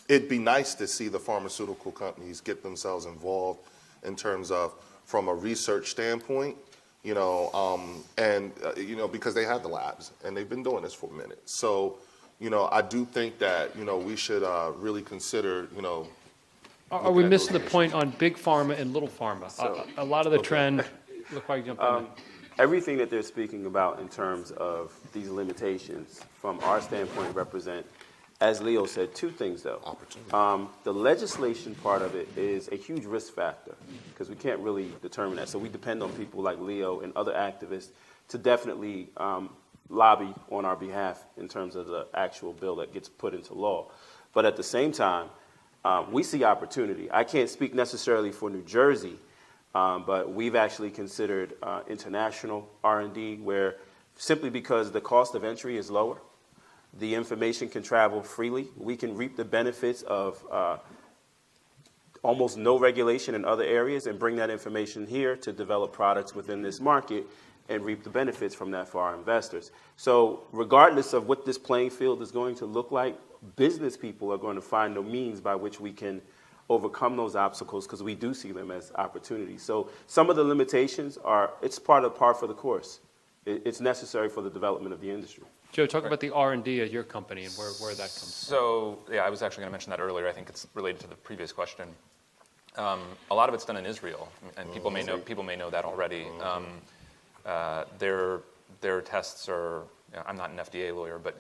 it'd be nice to see the pharmaceutical companies get themselves involved in terms of from a research standpoint, because they have the labs and they've been doing this for a minute. So, I do think that, we should really consider, Are we missing the point on big pharma and little pharma? A lot of the trend, look like you jumped in. Everything that they're speaking about in terms of these limitations, from our standpoint, represent, as Leo said, two things, though. Opportunity. The legislation part of it is a huge risk factor because we can't really determine that. So we depend on people like Leo and other activists to definitely lobby on our behalf in terms of the actual bill that gets put into law. But at the same time, we see opportunity. I can't speak necessarily for New Jersey, but we've actually considered international R&D where simply because the cost of entry is lower, the information can travel freely. We can reap the benefits of almost no regulation in other areas and bring that information here to develop products within this market and reap the benefits from that for our investors. So regardless of what this playing field is going to look like, business people are going to find the means by which we can overcome those obstacles because we do see them as opportunities. So some of the limitations it's par for the course. It's necessary for the development of the industry. Joe, talk about the R&D at your company and where that comes from. So, yeah, I was actually going to mention that earlier. I think it's related to the previous question. A lot of it's done in Israel, and people may know that already. Their tests are. I'm not an FDA lawyer, but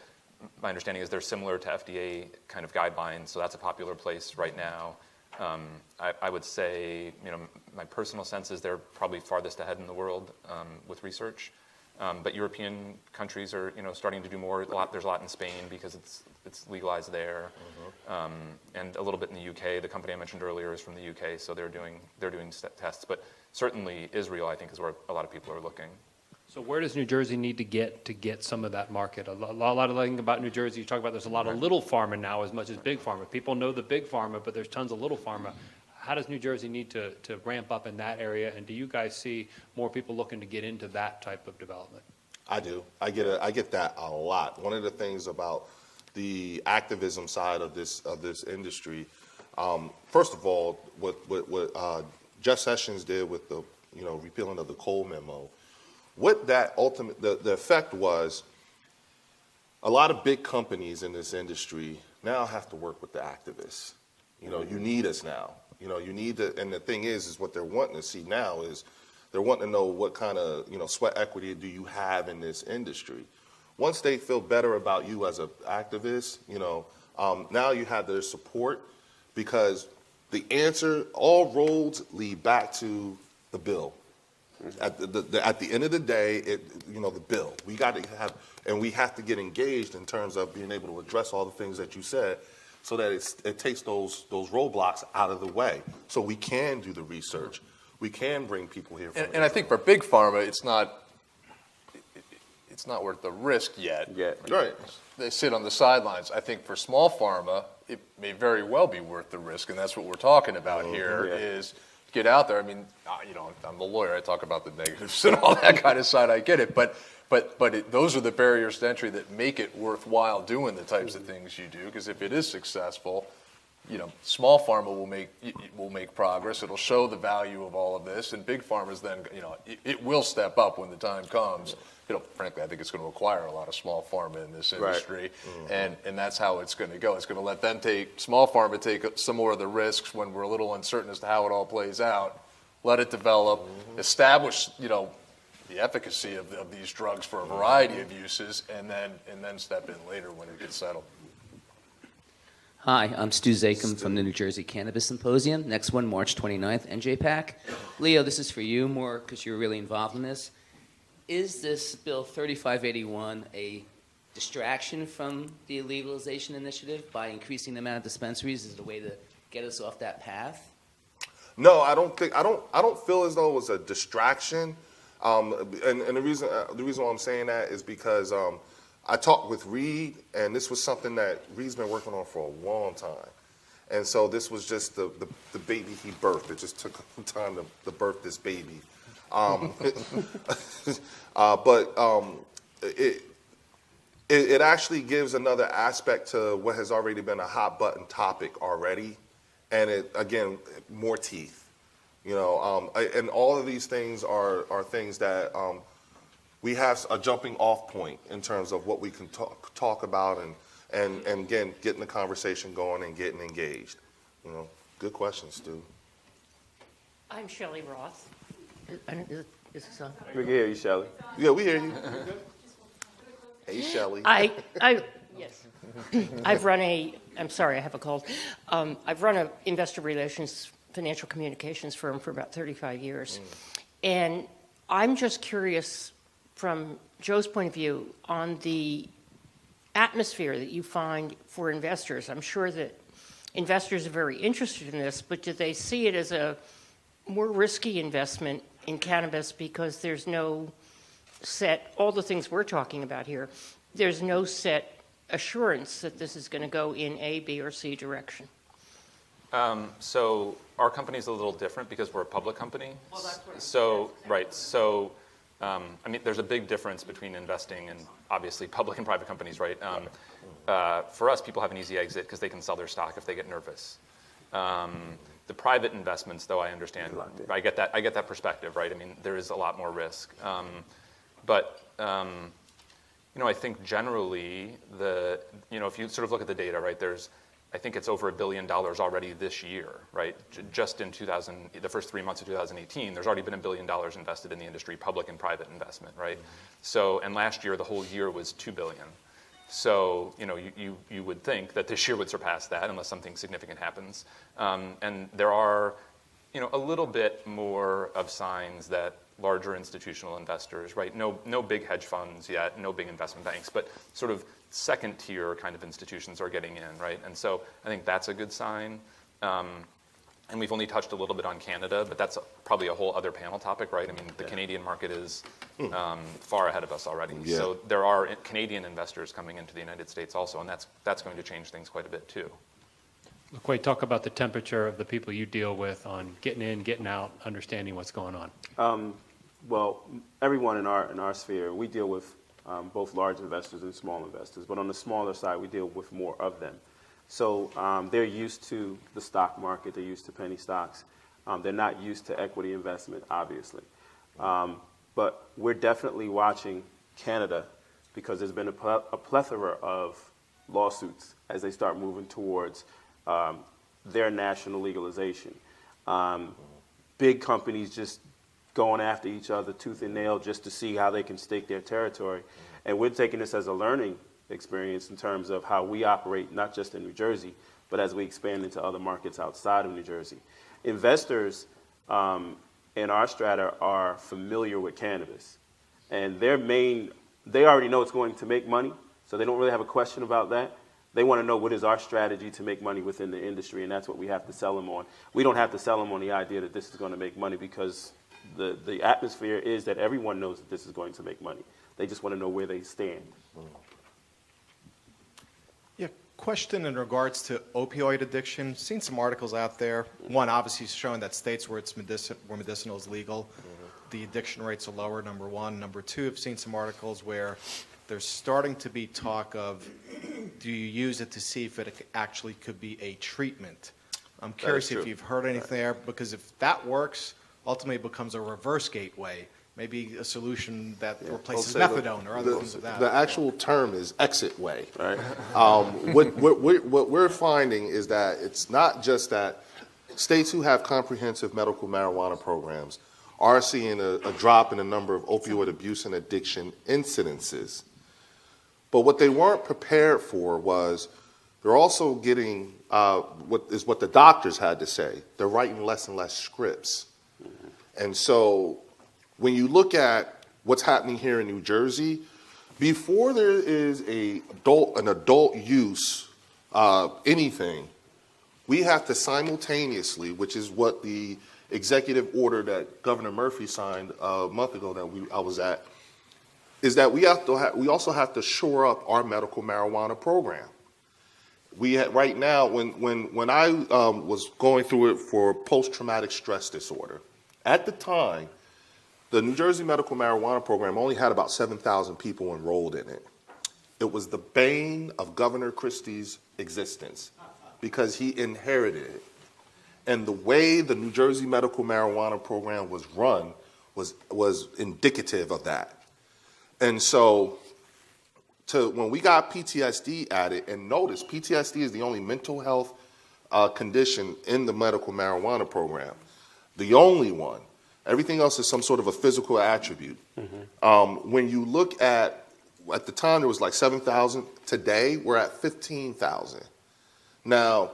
my understanding is they're similar to FDA kind of guidelines. So that's a popular place right now. I would say, my personal sense is they're probably farthest ahead in the world with research. But European countries are, starting to do more. There's a lot in Spain because it's legalized there, and a little bit in the UK. The company I mentioned earlier is from the UK, so they're doing tests. But certainly Israel, I think, is where a lot of people are looking. So where does New Jersey need to get some of that market? A lot of the thing about New Jersey, you talk about there's a lot of little pharma now as much as big pharma. People know the big pharma, but there's tons of little pharma. How does New Jersey need to ramp up in that area? And do you guys see more people looking to get into that type of development? I do. I get that a lot. One of the things about the activism side of this industry, first of all, what Jeff Sessions did with the repealing of the Cole memo, what that the effect was, a lot of big companies in this industry now have to work with the activists. You need us now. You need to, and the thing is what they're wanting to see now is they're wanting to know what kind of, sweat equity do you have in this industry. Once they feel better about you as an activist, now you have their support because the answer, all roads lead back to the bill. At the end of the day, the bill. We got to have, and we have to get engaged in terms of being able to address all the things that you said, so that it takes those roadblocks out of the way, so we can do the research, we can bring people here. And I think for big pharma, it's not worth the risk yet. Right. They sit on the sidelines. I think for small pharma, it may very well be worth the risk, and that's what we're talking about here. Is get out there. I mean, I'm the lawyer. I talk about the negatives and all that kind of side. I get it, but those are the barriers to entry that make it worthwhile doing the types of things you do. Because if it is successful, small pharma will make progress. It'll show the value of all of this, and big pharma's then, it will step up when the time comes. Frankly, I think it's going to acquire a lot of small pharma in this industry, and that's how it's going to go. It's going to let them small pharma take some more of the risks when we're a little uncertain as to how it all plays out. Let it develop, establish, the efficacy of these drugs for a variety of uses, and then step in later when it gets settled. Hi, I'm Stu Zakum from the New Jersey Cannabis Symposium. Next one, March 29th, NJPAC. Leo, this is for you more because you're really involved in this. Is this Bill 3581 a distraction from the legalization initiative by increasing the amount of dispensaries is the way to get us off that path? No, I don't feel as though it was a distraction. And the reason why I'm saying that is because I talked with Reed, and this was something that Reed's been working on for a long time. And so this was just the baby he birthed. It just took some time to birth this baby. It actually gives another aspect to what has already been a hot button topic already, and it again more teeth, you know. And all of these things are things that we have a jumping off point in terms of what we can talk about and again getting the conversation going and getting engaged. You know, good question, Stu. I'm Shelley Roth. Is this on? We can hear you, Shelley. Yeah, we hear you. Hey, Shelley. Yes. I'm sorry, I have a cold. I've run an investor relations, financial communications firm for about 35 years. And I'm just curious from Joe's point of view on the atmosphere that you find for investors. I'm sure that investors are very interested in this, but do they see it as a more risky investment in cannabis because there's no set, all the things we're talking about here, there's no set assurance that this is going to go in A, B, or C direction? So our company is a little different because we're a public company. Well, that's what right. So, I mean, there's a big difference between investing in obviously public and private companies, right? For us, people have an easy exit because they can sell their stock if they get nervous. The private investments, though, I understand. I get that perspective, right? I mean, there is a lot more risk. But you know, I think generally if you sort of look at the data, right, I think it's over $1 billion already this year, right? Just in the first 3 months of 2018, there's already been $1 billion invested in the industry, public and private investment, right? So, and last year, the whole year was $2 billion. So, you know, you would think that this year would surpass that unless something significant happens. And there are, you know, a little bit more of signs that larger institutional investors, right? No big hedge funds yet, no big investment banks, but sort of second tier kind of institutions are getting in, right? And so I think that's a good sign. And we've only touched a little bit on Canada, but that's probably a whole other panel topic, right? I mean, the Canadian market is far ahead of us already. Yeah. So there are Canadian investors coming into the United States also, and that's going to change things quite a bit too. LaQuay, talk about the temperature of the people you deal with on getting in, getting out, understanding what's going on. Well, everyone in our sphere, we deal with both large investors and small investors, but on the smaller side, we deal with more of them. So they're used to the stock market, they're used to penny stocks. They're not used to equity investment, obviously. But we're definitely watching Canada because there's been a plethora of lawsuits as they start moving towards their national legalization. Big companies just going after each other tooth and nail just to see how they can stake their territory. And we're taking this as a learning experience in terms of how we operate, not just in New Jersey, but as we expand into other markets outside of New Jersey. Investors in our strata are familiar with cannabis. And they already know it's going to make money, so they don't really have a question about that. They want to know what is our strategy to make money within the industry, and that's what we have to sell them on. We don't have to sell them on the idea that this is going to make money because the atmosphere is that everyone knows that this is going to make money. They just want to know where they stand. Yeah, question in regards to opioid addiction. Seen some articles out there. One, obviously showing that states where where medicinal is legal, the addiction rates are lower, number one. Number two, I've seen some articles where there's starting to be talk of, do you use it to see if it actually could be a treatment? I'm curious if you've heard anything there, because if that works, ultimately it becomes a reverse gateway, maybe a solution that replaces methadone or other things like that. The actual term is exit way, right? What we're finding is that it's not just that states who have comprehensive medical marijuana programs are seeing a drop in the number of opioid abuse and addiction incidences. But what they weren't prepared for was they're also getting what the doctors had to say. They're writing less and less scripts. And so when you look at what's happening here in New Jersey, Before there is an adult use, anything, we have to simultaneously, which is what the executive order that Governor Murphy signed a month ago that I was at, is that we also have to shore up our medical marijuana program. Right now, when I was going through it for post-traumatic stress disorder, at the time, the New Jersey medical marijuana program only had about 7,000 people enrolled in it. It was the bane of Governor Christie's existence because he inherited it. And the way the New Jersey medical marijuana program was run was indicative of that. And so when we got PTSD added, and notice PTSD is the only mental health condition in the medical marijuana program, the only one. Everything else is some sort of a physical attribute. When you look at the time there was like 7,000. Today we're at 15,000. Now,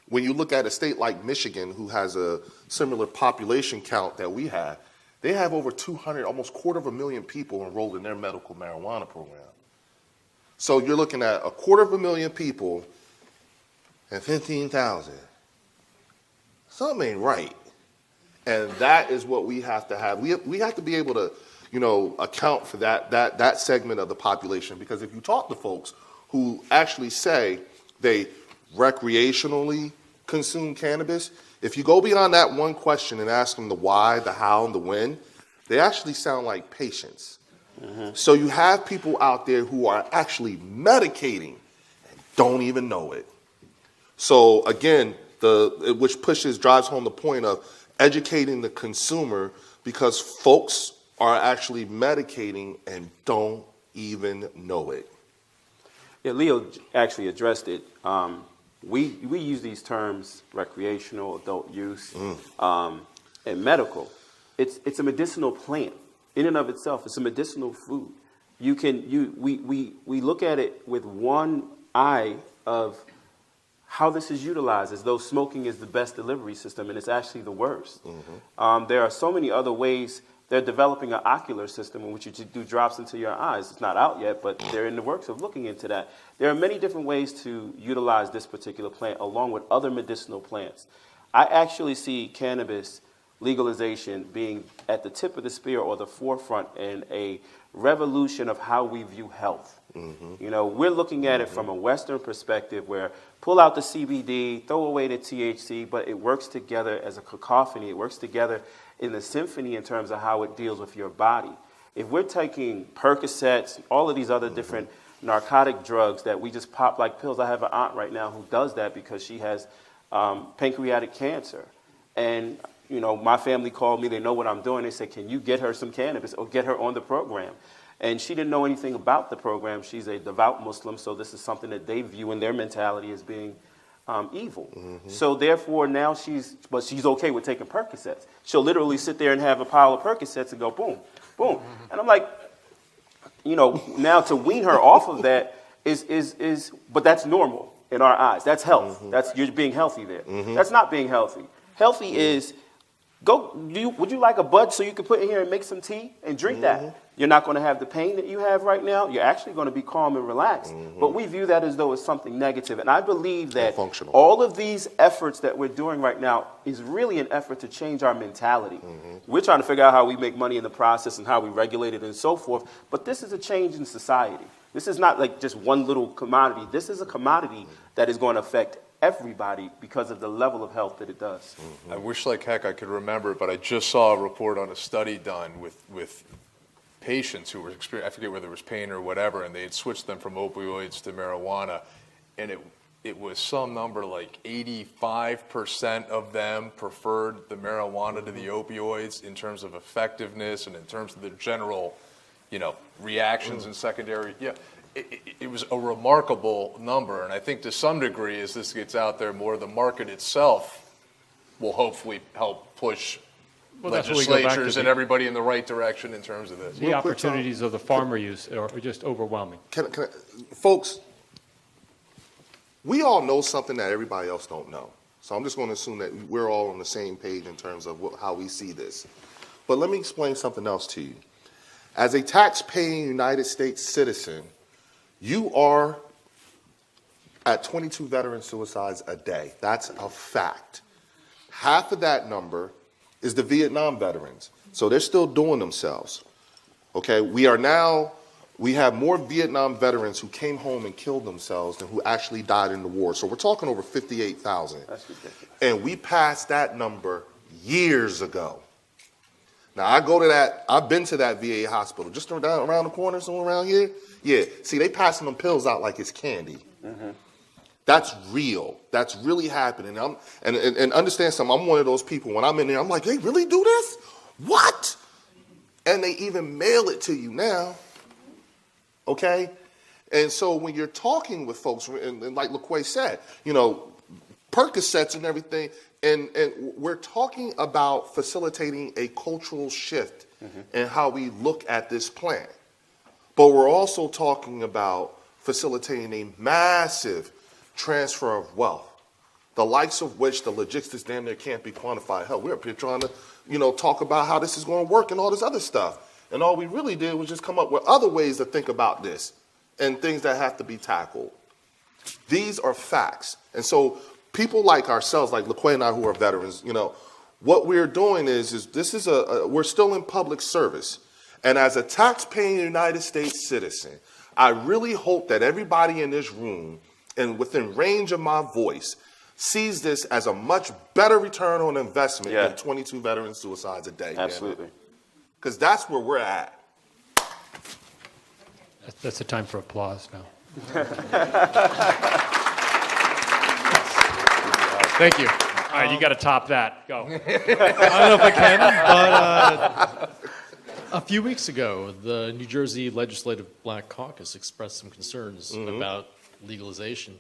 when you look at a state like Michigan, who has a similar population count that we have, they have over 200, almost 250,000 people enrolled in their medical marijuana program. So you're looking at 250,000 people and 15,000. Something ain't right. And that is what we have to have. We have to be able to, account for that segment of the population. Because if you talk to folks who actually say they recreationally consume cannabis, if you go beyond that one question and ask them the why, the how, and the when, they actually sound like patients. So you have people out there who are actually medicating and don't even know it. So again, which drives home the point of educating the consumer, because folks are actually medicating and don't even know it. Yeah, Leo actually addressed it. We use these terms, recreational, adult use, and medical. It's a medicinal plant. In and of itself, it's a medicinal food. We look at it with one eye of how this is utilized, as though smoking is the best delivery system, and it's actually the worst. There are so many other ways. They're developing an ocular system in which you do drops into your eyes. It's not out yet, but they're in the works of looking into that. There are many different ways to utilize this particular plant, along with other medicinal plants. I actually see cannabis legalization being at the tip of the spear or the forefront in a revolution of how we view health. We're looking at it from a Western perspective where pull out the CBD, throw away the THC, but it works together as a cacophony. It works together in the symphony in terms of how it deals with your body. If we're taking Percocets, all of these other different narcotic drugs that we just pop like pills. I have an aunt right now who does that because she has pancreatic cancer. And my family called me. They know what I'm doing. They said, can you get her some cannabis or get her on the program? And she didn't know anything about the program. She's a devout Muslim, so this is something that they view in their mentality as being evil. So therefore, now she's okay with taking Percocets. She'll literally sit there and have a pile of Percocets and go boom, boom. And I'm like, now to wean her off of that but that's normal in our eyes. That's health. You're being healthy there. That's not being healthy. Healthy is would you like a bud so you can put in here and make some tea and drink that? You're not going to have the pain that you have right now. You're actually going to be calm and relaxed. But we view that as though it's something negative. And I believe that all of these efforts that we're doing right now is really an effort to change our mentality. We're trying to figure out how we make money in the process and how we regulate it and so forth. But this is a change in society. This is not like just one little commodity. This is a commodity that is going to affect everybody because of the level of health that it does. I wish like heck I could remember it, but I just saw a report on a study done with patients who were I forget whether it was pain or whatever, and they had switched them from opioids to marijuana, and it was some number like 85% of them preferred the marijuana to the opioids in terms of effectiveness and in terms of the general, reactions and secondary. It was a remarkable number, and I think to some degree, as this gets out there more, the market itself will hopefully help push legislatures and everybody in the right direction in terms of this. The opportunities of the farmer use are just overwhelming. Folks, we all know something that everybody else don't know. So I'm just going to assume that we're all on the same page in terms of how we see this. But let me explain something else to you. As a tax-paying United States citizen, you are at 22 veteran suicides a day. That's a fact. Half of that number is the Vietnam veterans. So they're still doing themselves. Okay, we have more Vietnam veterans who came home and killed themselves than who actually died in the war. So we're talking over 58,000. That's ridiculous. And we passed that number years ago. Now, I've been to that VA hospital, just around the corner, somewhere around here. Yeah, see, they passing them pills out like it's candy. Mm-hmm. That's real. That's really happening. And understand something, I'm one of those people, when I'm in there, I'm like, they really do this? What? And they even mail it to you now, okay? And so when you're talking with folks, and like LaQuay said, Percocets and everything, and we're talking about facilitating a cultural shift in how we look at this plant. But we're also talking about facilitating a massive transfer of wealth, the likes of which the logistics damn near can't be quantified. Hell, we're up here trying to, talk about how this is going to work and all this other stuff. And all we really did was just come up with other ways to think about this and things that have to be tackled. These are facts. And so people like ourselves, like LaQuay and I, who are veterans, what we're doing is we're still in public service. And as a tax-paying United States citizen, I really hope that everybody in this room and within range of my voice sees this as a much better return on investment than 22 veteran suicides a day. Absolutely. Because that's where we're at. That's the time for applause now. Thank you. All right, you got to top that. Go. I don't know if I can, but a few weeks ago, the New Jersey Legislative Black Caucus expressed some concerns about legalization.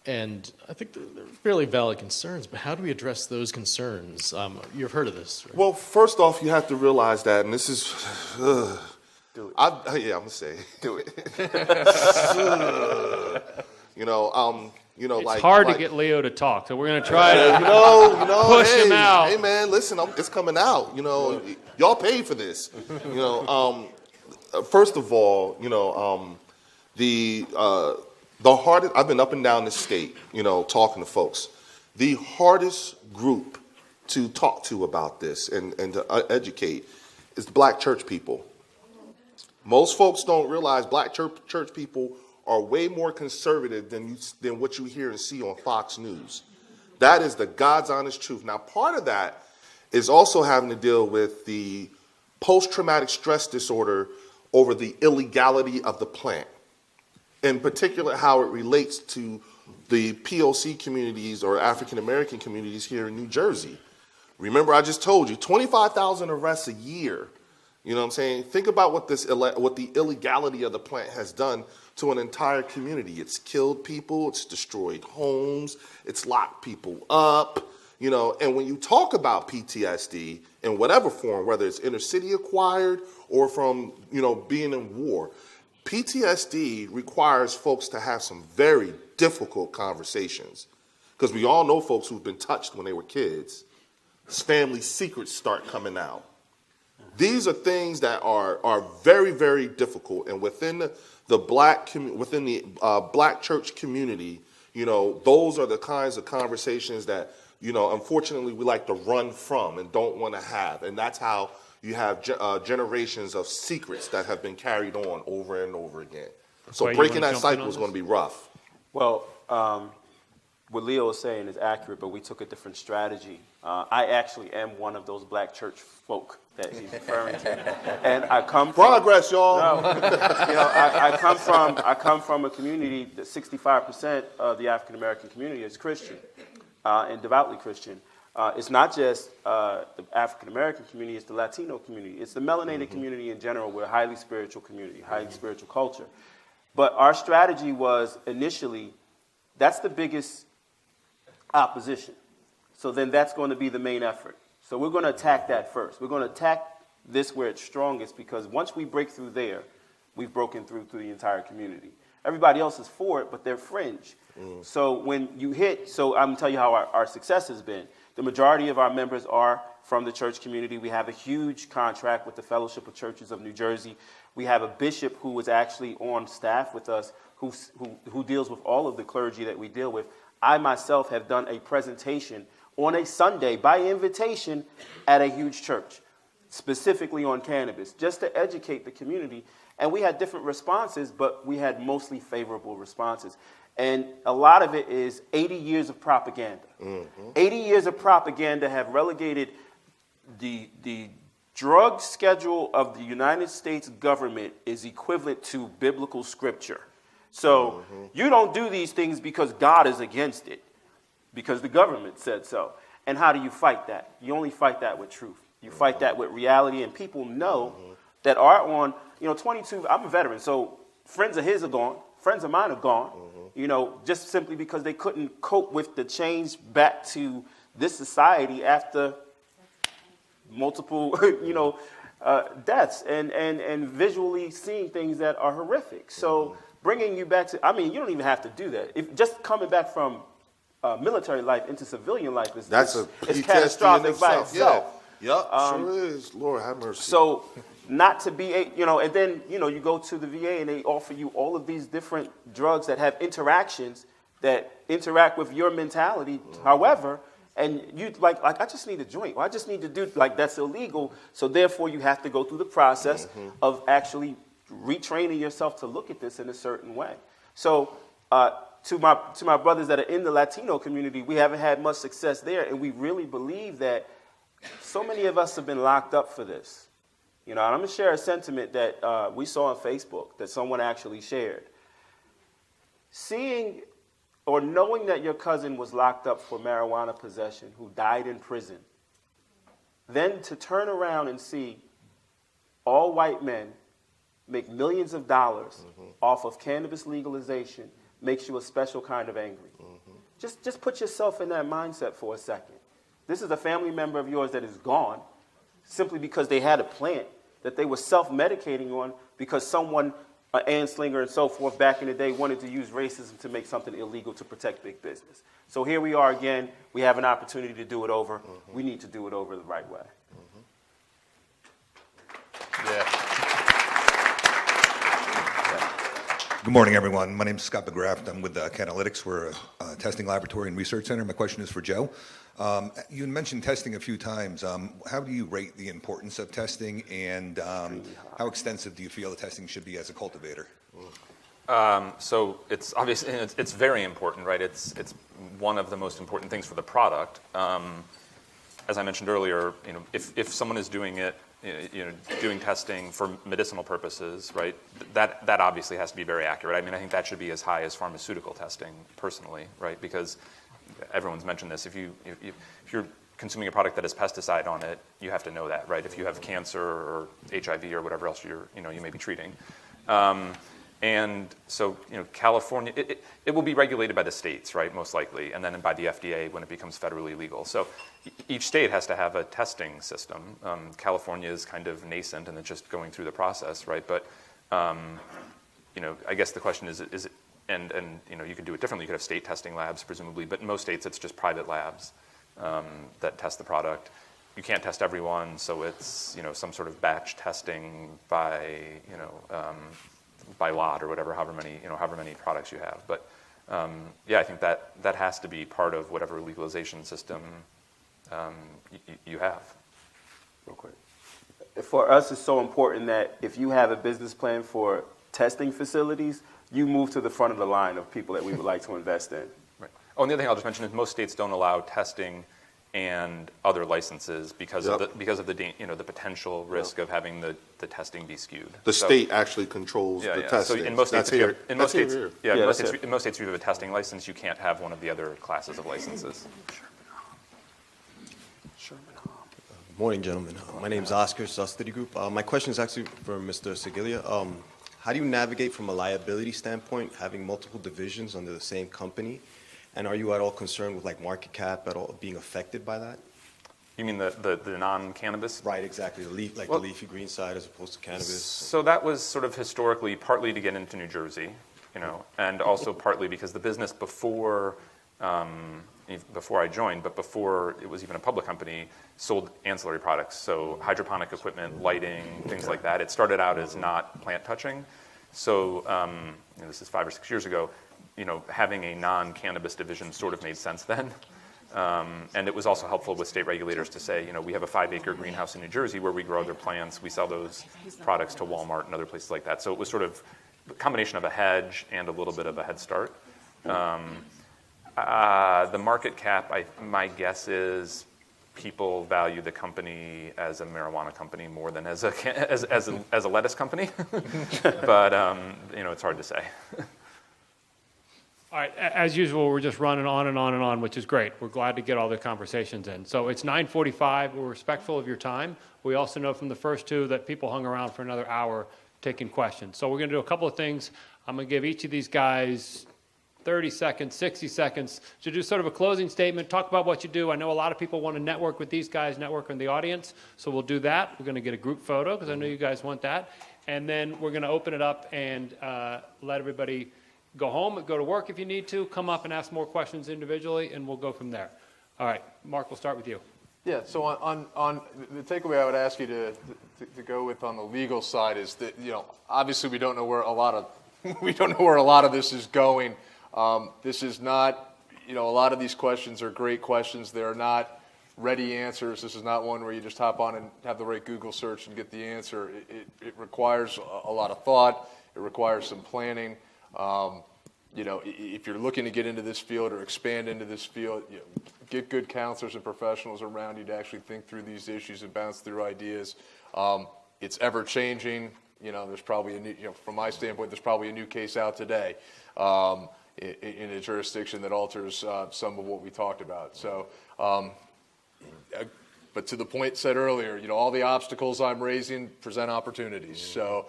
And I think they're fairly valid concerns, but how do we address those concerns? You've heard of this, right? Well, first off, you have to realize that, and this is, Do it. I'm going to say, Do it. It's hard to get Leo to talk, so we're going to try to push him out. Hey, man, listen, it's coming out. Y'all paid for this. First of all, the hardest, I've been up and down the state, talking to folks. The hardest group to talk to about this and to educate is the black church people. Most folks don't realize black church people are way more conservative than what you hear and see on Fox News. That is the God's honest truth. Now, part of that is also having to deal with the post-traumatic stress disorder over the illegality of the plant. In particular, how it relates to the POC communities or African American communities here in New Jersey. Remember, I just told you, 25,000 arrests a year. You know what I'm saying? Think about what the illegality of the plant has done to an entire community. It's killed people, it's destroyed homes, it's locked people up. And when you talk about PTSD in whatever form, whether it's inner city acquired or from, being in war, PTSD requires folks to have some very difficult conversations, because we all know folks who've been touched when they were kids. Family secrets start coming out. These are things that are very, very difficult, and within the black church community, those are the kinds of conversations that unfortunately we like to run from and don't want to have, and that's how you have generations of secrets that have been carried on over and over again. So breaking that cycle is going to be rough. Well, what Leo is saying is accurate, but we took a different strategy. I actually am one of those black church folk that he's referring to, and I come from progress, y'all. No, I come from a community that 65% of the African American community is Christian, and devoutly Christian. It's not just the African American community; it's the Latino community. It's the melanated community in general. We're a highly spiritual community, highly spiritual culture. But our strategy was initially, that's the biggest opposition. So then that's going to be the main effort. So we're going to attack that first. We're going to attack this where it's strongest, because once we break through there, we've broken through the entire community. Everybody else is for it, but they're fringe. So when you hit, so I'm going to tell you how our success has been. The majority of our members are from the church community. We have a huge contract with the Fellowship of Churches of New Jersey. We have a bishop who is actually on staff with us who deals with all of the clergy that we deal with. I myself have done a presentation on a Sunday by invitation at a huge church, specifically on cannabis, just to educate the community. And we had different responses, but we had mostly favorable responses. And a lot of it is 80 years of propaganda. 80 years of propaganda have relegated the drug schedule of the United States government is equivalent to biblical scripture. So you don't do these things because God is against it, because the government said so. And how do you fight that? You only fight that with truth. You fight that with reality, and people know that are on, 22, I'm a veteran, so friends of his are gone, friends of mine are gone, just simply because they couldn't cope with the change back to this society after multiple, deaths and visually seeing things that are horrific. So bringing you back to, you don't even have to do that. If just coming back from military life into civilian life is catastrophic by itself. Yep, sure is. Lord have mercy. So not to be, and then, you go to the VA and they offer you all of these different drugs that have interactions that interact with your mentality. However, and you like, I just need a joint. Or I just need to do, that's illegal. So therefore, you have to go through the process of actually retraining yourself to look at this in a certain way. So to my brothers that are in the Latino community, we haven't had much success there. And we really believe that so many of us have been locked up for this. And I'm going to share a sentiment that we saw on Facebook that someone actually shared. Seeing or knowing that your cousin was locked up for marijuana possession, who died in prison, then to turn around and see all white men make millions of dollars off of cannabis legalization makes you a special kind of angry. Just put yourself in that mindset for a second. This is a family member of yours that is gone simply because they had a plant that they were self-medicating on because someone, an anslinger and so forth back in the day, wanted to use racism to make something illegal to protect big business. So here we are again. We have an opportunity to do it over. We need to do it over the right way. Good morning, everyone. My name is Scott McGrath. I'm with Canalytics. We're a testing laboratory and research center. My question is for Joe. You mentioned testing a few times. How do you rate the importance of testing, and how extensive do you feel the testing should be as a cultivator? So it's obviously, it's very important, right? It's one of the most important things for the product. As I mentioned earlier, if someone is doing it, doing testing for medicinal purposes, right? That obviously has to be very accurate. I think that should be as high as pharmaceutical testing, personally, right? Because everyone's mentioned this. If you're consuming a product that has pesticide on it, you have to know that, right? If you have cancer or HIV or whatever else you may be treating. And so, California, it will be regulated by the states, right, most likely, and then by the FDA when it becomes federally legal. So each state has to have a testing system. California is kind of nascent and it's just going through the process, right? But, I guess the question is it, and you could do it differently. You could have state testing labs, presumably, but in most states it's just private labs that test the product. You can't test everyone, so it's, some sort of batch testing by, by lot or whatever, however many products you have. But I think that has to be part of whatever legalization system you have. Real quick. For us, it's so important that if you have a business plan for testing facilities, you move to the front of the line of people that we would like to invest in. Right. Oh, and the other thing I'll just mention is most states don't allow testing and other licenses because of the the potential risk of having the testing be skewed. The state actually controls the testing. So in most states, in most states, if you have a testing license, you can't have one of the other classes of licenses. Good morning, gentlemen. My name is Oscar, Custody Group. My question is actually for Mr. Segilia. How do you navigate from a liability standpoint, having multiple divisions under the same company? And are you at all concerned with market cap at all being affected by that? You mean the non-cannabis? Right, exactly. The leafy green side as opposed to cannabis. So that was sort of historically partly to get into New Jersey, and also partly because the business before before I joined, but before it was even a public company, sold ancillary products. So hydroponic equipment, lighting, things like that. It started out as not plant touching. So this is 5 or 6 years ago. Having a non-cannabis division sort of made sense then. And it was also helpful with state regulators to say, we have a 5-acre greenhouse in New Jersey where we grow other plants. We sell those products to Walmart and other places like that. So it was sort of a combination of a hedge and a little bit of a head start. The market cap, my guess is people value the company as a marijuana company more than as a lettuce company. But it's hard to say. All right, as usual, we're just running on and on and on, which is great. We're glad to get all the conversations in. So it's 9:45. We're respectful of your time. We also know from the first two that people hung around for another hour taking questions. So we're going to do a couple of things. I'm going to give each of these guys 30 seconds, 60 seconds to do sort of a closing statement, talk about what you do. I know a lot of people want to network with these guys, network in the audience, so we'll do that. We're going to get a group photo because I know you guys want that. And then we're going to open it up and let everybody go home, go to work if you need to, come up and ask more questions individually, and we'll go from there. All right, Mark, we'll start with you. Yeah, so on the takeaway I would ask you to go with on the legal side is that, obviously we don't know where a lot of this is going. This is not, a lot of these questions are great questions. They're not ready answers. This is not one where you just hop on and have the right Google search and get the answer. It requires a lot of thought. It requires some planning. If you're looking to get into this field or expand into this field, get good counselors and professionals around you to actually think through these issues and bounce through ideas. It's ever changing. There's probably a new, from my standpoint, there's probably a new case out today in a jurisdiction that alters some of what we talked about. So, but to the point said earlier, all the obstacles I'm raising present opportunities. So.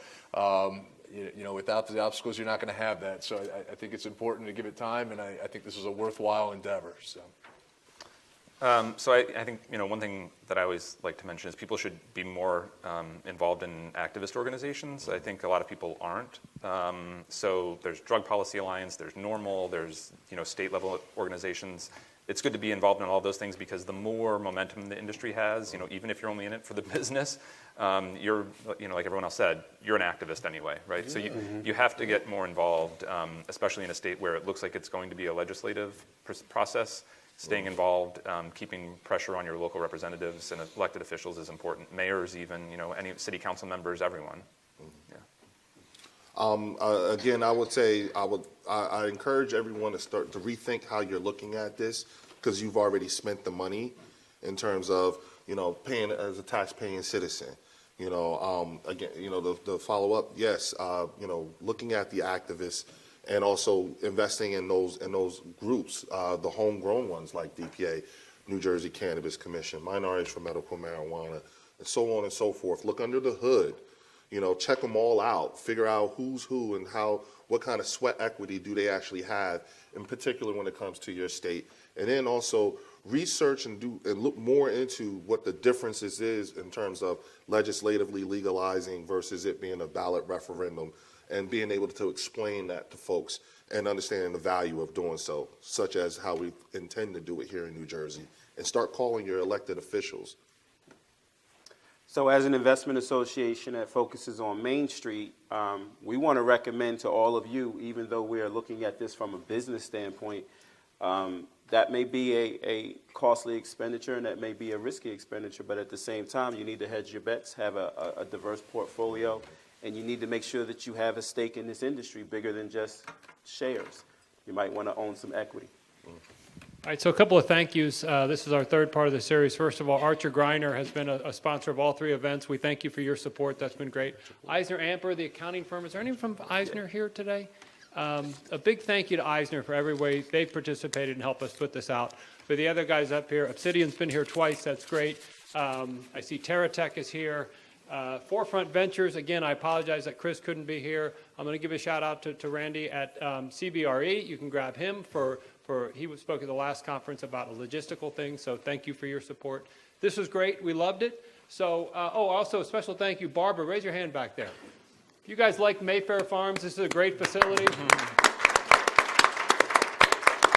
Without the obstacles, you're not going to have that. So I think it's important to give it time, and I think this is a worthwhile endeavor. So I think one thing that I always like to mention is people should be more involved in activist organizations. I think a lot of people aren't. So there's Drug Policy Alliance, there's NORML, there's state level organizations. It's good to be involved in all those things because the more momentum the industry has, even if you're only in it for the business, you're, like everyone else said, you're an activist anyway, right? So you have to get more involved, especially in a state where it looks like it's going to be a legislative process. Staying involved, keeping pressure on your local representatives and elected officials is important. Mayors, even, any city council members, everyone. Yeah. Again, I would say I encourage everyone to start to rethink how you're looking at this because you've already spent the money in terms of paying as a tax-paying citizen. Again, the follow-up, yes, looking at the activists and also investing in those groups, the homegrown ones like DPA, New Jersey Cannabis Commission, Minorities for Medical Marijuana, and so on and so forth. Look under the hood. Check them all out, figure out who's who and what kind of sweat equity do they actually have, in particular when it comes to your state. And then also research and look more into what the differences is in terms of legislatively legalizing versus it being a ballot referendum and being able to explain that to folks and understanding the value of doing so, such as how we intend to do it here in New Jersey, and start calling your elected officials. So as an investment association that focuses on Main Street, we want to recommend to all of you, even though we are looking at this from a business standpoint, that may be a costly expenditure and that may be a risky expenditure, but at the same time, you need to hedge your bets, have a diverse portfolio, and you need to make sure that you have a stake in this industry bigger than just shares. You might want to own some equity. All right, so a couple of thank yous. This is our third part of the series. First of all, Archer Greiner has been a sponsor of all three events. We thank you for your support. That's been great. Eisner Amper, the accounting firm. Is there anyone from Eisner here today? A big thank you to Eisner for every way they've participated and helped us put this out. For the other guys up here, Obsidian's been here twice. That's great. I see TerraTech is here. Forefront Ventures, again, I apologize that Chris couldn't be here. I'm going to give a shout out to Randy at CBRE. You can grab him he spoke at the last conference about a logistical thing, so thank you for your support. This was great. We loved it. So, also a special thank you. Barbara, raise your hand back there. If you guys like Mayfair Farms, this is a great facility. So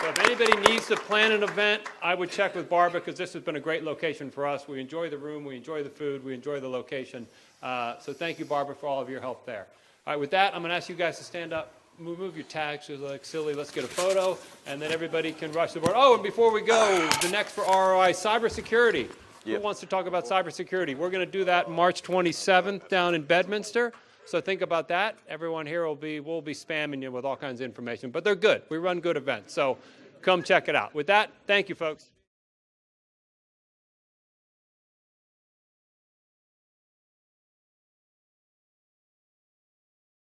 if anybody needs to plan an event, I would check with Barbara because this has been a great location for us. We enjoy the room, we enjoy the food, we enjoy the location. So thank you, Barbara, for all of your help there. All right, with that, I'm going to ask you guys to stand up. Move your tags. You're like silly. Let's get a photo, and then everybody can rush the board. Oh, and before we go, the next for ROI, cybersecurity. Who wants to talk about cybersecurity? We're going to do that March 27th down in Bedminster. So think about that. Everyone here will be spamming you with all kinds of information, but they're good. We run good events, so come check it out. With that, thank you, folks.